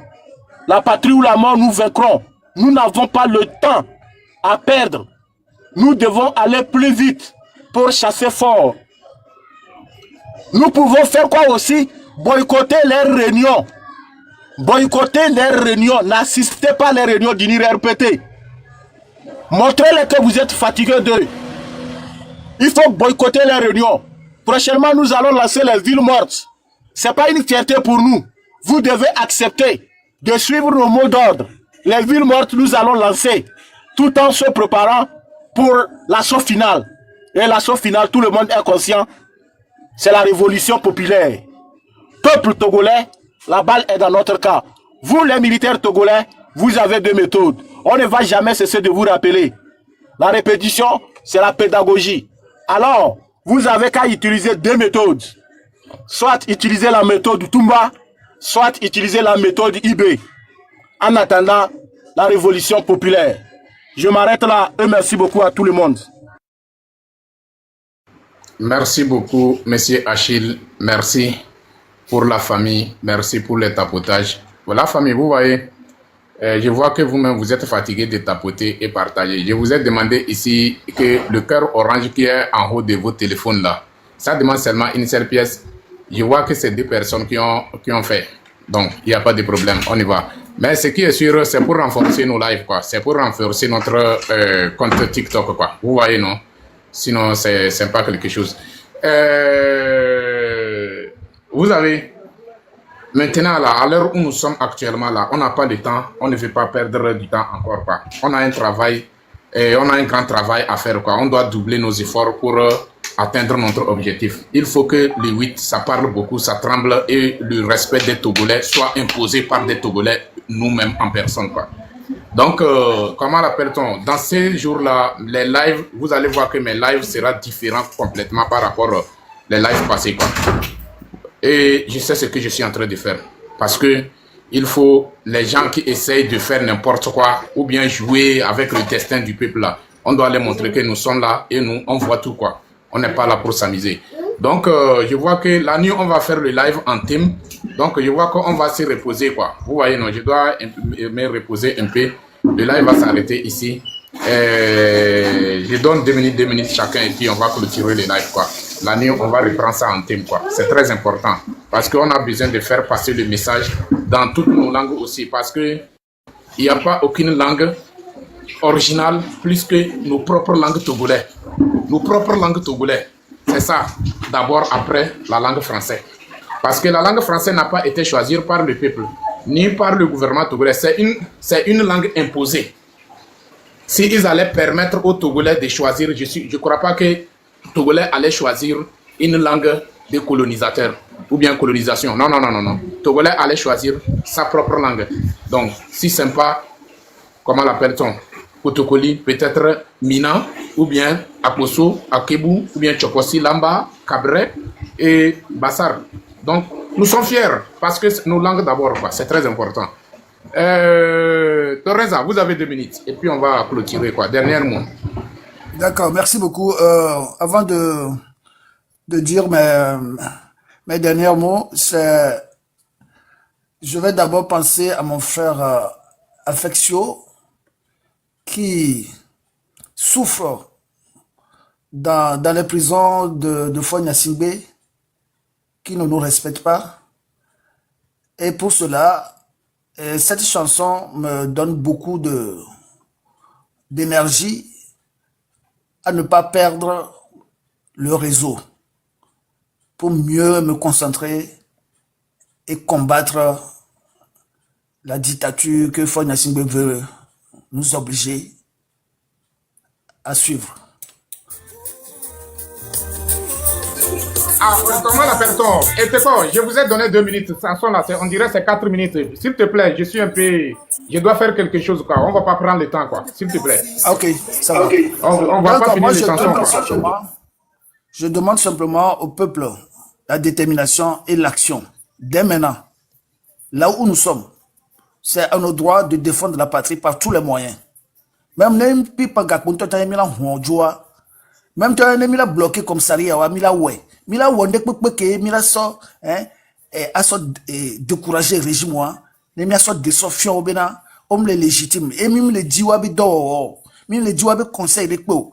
La patrie ou la mort, nous vaincrons. Nous n'avons pas le temps à perdre. Nous devons aller plus vite pour chasser fort. Nous pouvons faire quoi aussi? Boycotter leurs réunions. Boycotter leurs réunions. N'assistez pas à les réunions d'UNIRPT. Montrez-les que vous êtes fatigués d'eux. Il faut boycotter les réunions. Prochainement, nous allons lancer les villes mortes. Ce n'est pas une fierté pour nous. Vous devez accepter de suivre nos mots d'ordre. Les villes mortes, nous allons lancer tout en se préparant pour l'assaut final. Et l'assaut final, tout le monde est conscient, c'est la révolution populaire. Peuple togolais, la balle est dans notre cas. Vous, les militaires togolais, vous avez deux méthodes. On ne va jamais cesser de vous rappeler. La répétition, c'est la pédagogie. Alors, vous avez qu'à utiliser deux méthodes. Soit utiliser la méthode Toumba, soit utiliser la méthode IB. En attendant la révolution populaire. Je m'arrête là et merci beaucoup à tout le monde. Merci beaucoup, Monsieur Achille. Merci pour la famille. Merci pour les tapotages. Voilà, famille, vous voyez, je vois que vous-même, vous êtes fatigué de tapoter et partager. Je vous ai demandé ici que le cœur orange qui est en haut de vos téléphones là, ça demande seulement une seule pièce. Je vois que c'est deux personnes qui ont fait. Donc, il n'y a pas de problème, on y va. Mais ce qui est sûr, c'est pour renforcer nos lives, quoi. C'est pour renforcer notre compte TikTok, quoi. Vous voyez, non? Sinon, c'est pas quelque chose. Vous avez, maintenant, là, à l'heure où nous sommes actuellement, là, on n'a pas de temps, on ne veut pas perdre du temps encore, quoi. On a un travail, on a un grand travail à faire, quoi. On doit doubler nos efforts pour atteindre notre objectif. Il faut que le 8, ça parle beaucoup, ça tremble et le respect des Togolais soit imposé par des Togolais nous-mêmes en personne, quoi. Donc, comment l'appelle-t-on? Dans ces jours-là, les lives, vous allez voir que mes lives seront différents complètement par rapport aux les lives passés, quoi. Et je sais ce que je suis en train de faire. Parce que il faut les gens qui essayent de faire n'importe quoi ou bien jouer avec le destin du peuple là. On doit les montrer que nous sommes là et nous, on voit tout, quoi. On n'est pas là pour s'amuser. Donc, je vois que la nuit, on va faire le live en thème. Donc, je vois qu'on va se reposer, quoi. Vous voyez, non, je dois me reposer un peu. Le live va s'arrêter ici. Je donne 2 minutes chacun et puis on va clôturer le live, quoi. La nuit, on va reprendre ça en thème, quoi. C'est très important. Parce qu'on a besoin de faire passer le message dans toutes nos langues aussi. Parce que il n'y a pas aucune langue originale plus que nos propres langues togolais. Nos propres langues togolais. C'est ça, d'abord, après la langue française. Parce que la langue française n'a pas été choisie par le peuple, ni par le gouvernement togolais. C'est une langue imposée. S'ils allaient permettre aux Togolais de choisir, je ne crois pas que Togolais allaient choisir une langue de colonisateur ou bien colonisation. Non, non, non, non, non. Togolais allait choisir sa propre langue. Donc, si sympa, comment l'appelle-t-on? Kotokoli, peut-être Mina, ou bien Akoso, Akebu, ou bien Chokosi, Lamba, Cabre et Bassar. Donc, nous sommes fiers parce que nos langues d'abord, c'est très important. Teresa, vous avez 2 minutes et puis on va clôturer, quoi. Dernier mot. D'accord, merci beaucoup. Avant de dire mes derniers mots, je vais d'abord penser à mon frère Affectio qui souffre dans les prisons de Faure Gnassingbé, qui ne nous respecte pas. Et pour cela, Cette chanson me donne beaucoup d'énergie à ne pas perdre le réseau pour mieux me concentrer et combattre la dictature que Faure Gnassingbé veut nous obliger à suivre. Ah, comment l'appelle-t-on? Et c'est quoi? Je vous ai donné 2 minutes. Samson, là, on dirait c'est 4 minutes. S'il te plaît, je suis un peu... Je dois faire quelque chose, quoi. On va pas prendre le temps, quoi. S'il te plaît. Ok, ça va. On va pas finir les chansons, quoi. Je demande simplement au peuple la détermination et l'action. Dès maintenant, là où nous sommes, c'est à nos droits de défendre la patrie par tous les moyens. Même si même si on est bloqué comme ça, mila wonde kpekpe mila so aso décourager régime wa ne mila so désofiant bena om le légitime et mim le diwa bi do mim le diwa bi conseil de kpo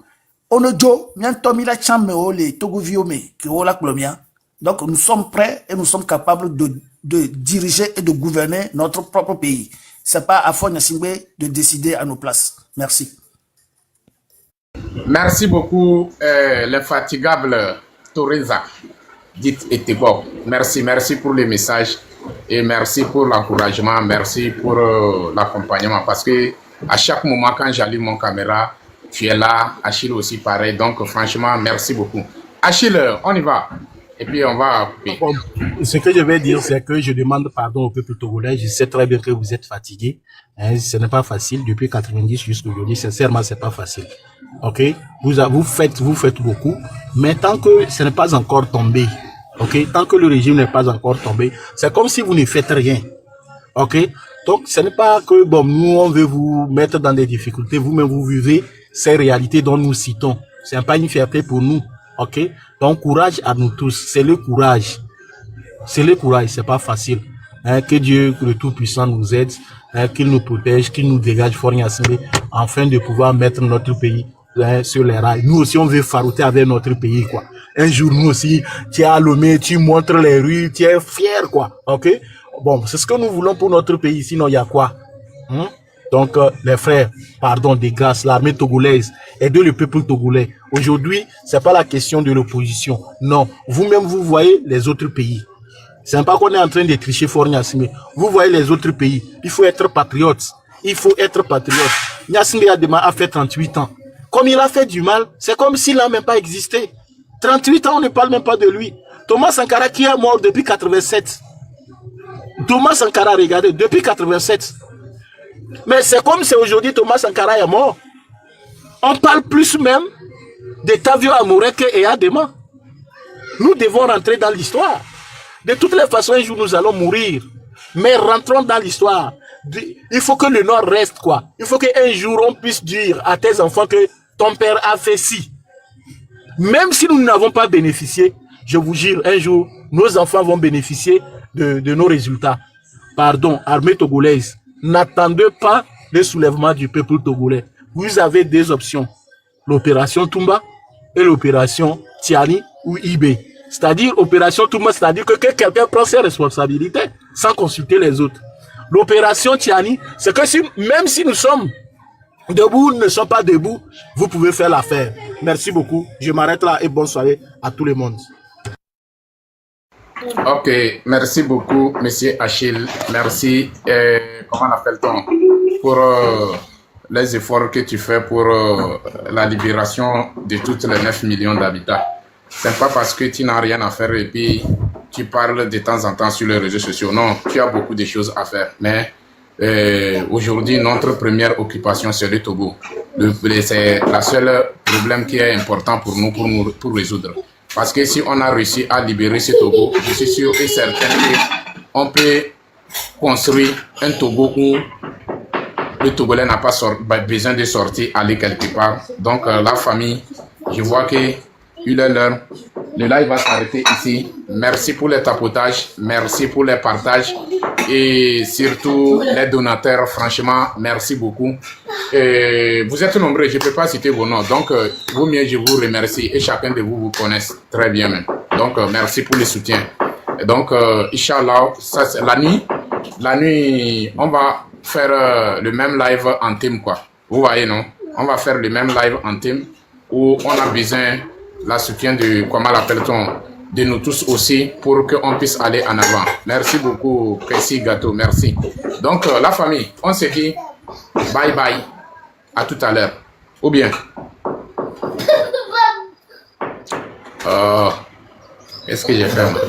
ono jo mian to mila chambe o le togo viome ki o la kolomia. Donc nous sommes prêts et nous sommes capables de diriger et de gouverner notre propre pays. C'est pas à Faure Gnassingbé de décider à nos places. Merci. Merci beaucoup, l'infatigable Toreza, dites Etebo. Merci pour les messages et merci pour l'encouragement, merci pour l'accompagnement parce que à chaque moment quand j'allume mon caméra, tu es là, Achille aussi pareil, donc franchement merci beaucoup. Achille, on y va et puis on va couper. Bon, ce que je vais dire, c'est que je demande pardon au peuple togolais. Je sais très bien que vous êtes fatigués. Hein, ce n'est pas facile. Depuis 90 jusqu'à aujourd'hui, sincèrement, c'est pas facile. Ok, vous faites beaucoup, mais tant que ce n'est pas encore tombé, ok, tant que le régime n'est pas encore tombé, c'est comme si vous ne faites rien. Ok, donc ce n'est pas que bon, nous on veut vous mettre dans des difficultés, vous-même vous vivez ces réalités dont nous citons. C'est pas une fierté pour nous. Ok, donc courage à nous tous. C'est le courage, c'est pas facile. Hein, que Dieu le Tout-Puissant nous aide, hein, qu'il nous protège, qu'il nous dégage Faure Gnassingbé, afin de pouvoir mettre notre pays sur les rails. Nous aussi, on veut farouter avec notre pays, quoi. Un jour, nous aussi, tu es à Lomé, tu montres les rues, tu es fier, quoi. Ok? Bon, c'est ce que nous voulons pour notre pays, sinon il y a quoi? Donc, les frères, pardon, des grâces, l'armée togolaise, aidez le peuple togolais. Aujourd'hui, c'est pas la question de l'opposition. Non. Vous-même, vous voyez les autres pays. C'est pas qu'on est en train de tricher Faure Gnassingbé. Vous voyez les autres pays. Il faut être patriote. Il faut être patriote. Gnassingbé a fait 38 ans. Comme il a fait du mal, c'est comme s'il n'a même pas existé. 38 ans, on ne parle même pas de lui. Thomas Sankara qui est mort depuis 87. Thomas Sankara, regardez, depuis 87. Mais c'est comme si aujourd'hui Thomas Sankara est mort. On parle plus même de Tavio Amouré que Eyadema. Nous devons rentrer dans l'histoire. De toutes les façons, un jour nous allons mourir. Mais rentrons dans l'histoire. Il faut que le Nord reste, quoi. Il faut qu'un jour on puisse dire à tes enfants que ton père a fait ci. Même si nous n'avons pas bénéficié, je vous jure, un jour, nos enfants vont bénéficier de nos résultats. Pardon, armée togolaise, n'attendez pas le soulèvement du peuple togolais. Vous avez deux options. L'opération Toumba et l'opération Tiani ou IB. C'est-à-dire, opération Toumba, c'est-à-dire que quelqu'un prend ses responsabilités sans consulter les autres. L'opération Tiani, c'est que même si nous sommes debout, nous ne sommes pas debout, vous pouvez faire l'affaire. Merci beaucoup. Je m'arrête là et bonne soirée à tout le monde. Ok, merci beaucoup, monsieur Achille. Merci, comment l'appelle-t-on, pour les efforts que tu fais pour la libération de toutes les 9 millions d'habitants. C'est pas parce que tu n'as rien à faire et puis tu parles de temps en temps sur les réseaux sociaux. Non, tu as beaucoup de choses à faire. Mais aujourd'hui, notre première occupation, c'est le Togo. C'est la seule problème qui est important pour nous pour résoudre. Parce que si on a réussi à libérer ce Togo, je suis sûr et certain qu'on peut construire un Togo où le Togolais n'a pas besoin de sortir, aller quelque part. Donc la famille, je vois que il est l'heure. Le live va s'arrêter ici. Merci pour les tapotages, merci pour les partages et surtout les donateurs. Franchement, merci beaucoup. Vous êtes nombreux, je ne peux pas citer vos noms. Donc, vaut mieux je vous remercie et chacun de vous connaisse très bien même. Donc, merci pour le soutien. Et donc, Inch'Allah, ça c'est la nuit. la nuit, on va faire le même live en team, quoi. Vous voyez, non? On va faire le même live en team où on a besoin la soutien de, comment l'appelle-t-on, de nous tous aussi pour qu'on puisse aller en avant. Merci beaucoup, Kessi Gâteau, merci. Donc, la famille, on se dit bye bye, à tout à l'heure. Ou bien, qu'est-ce que j'ai fait, moi?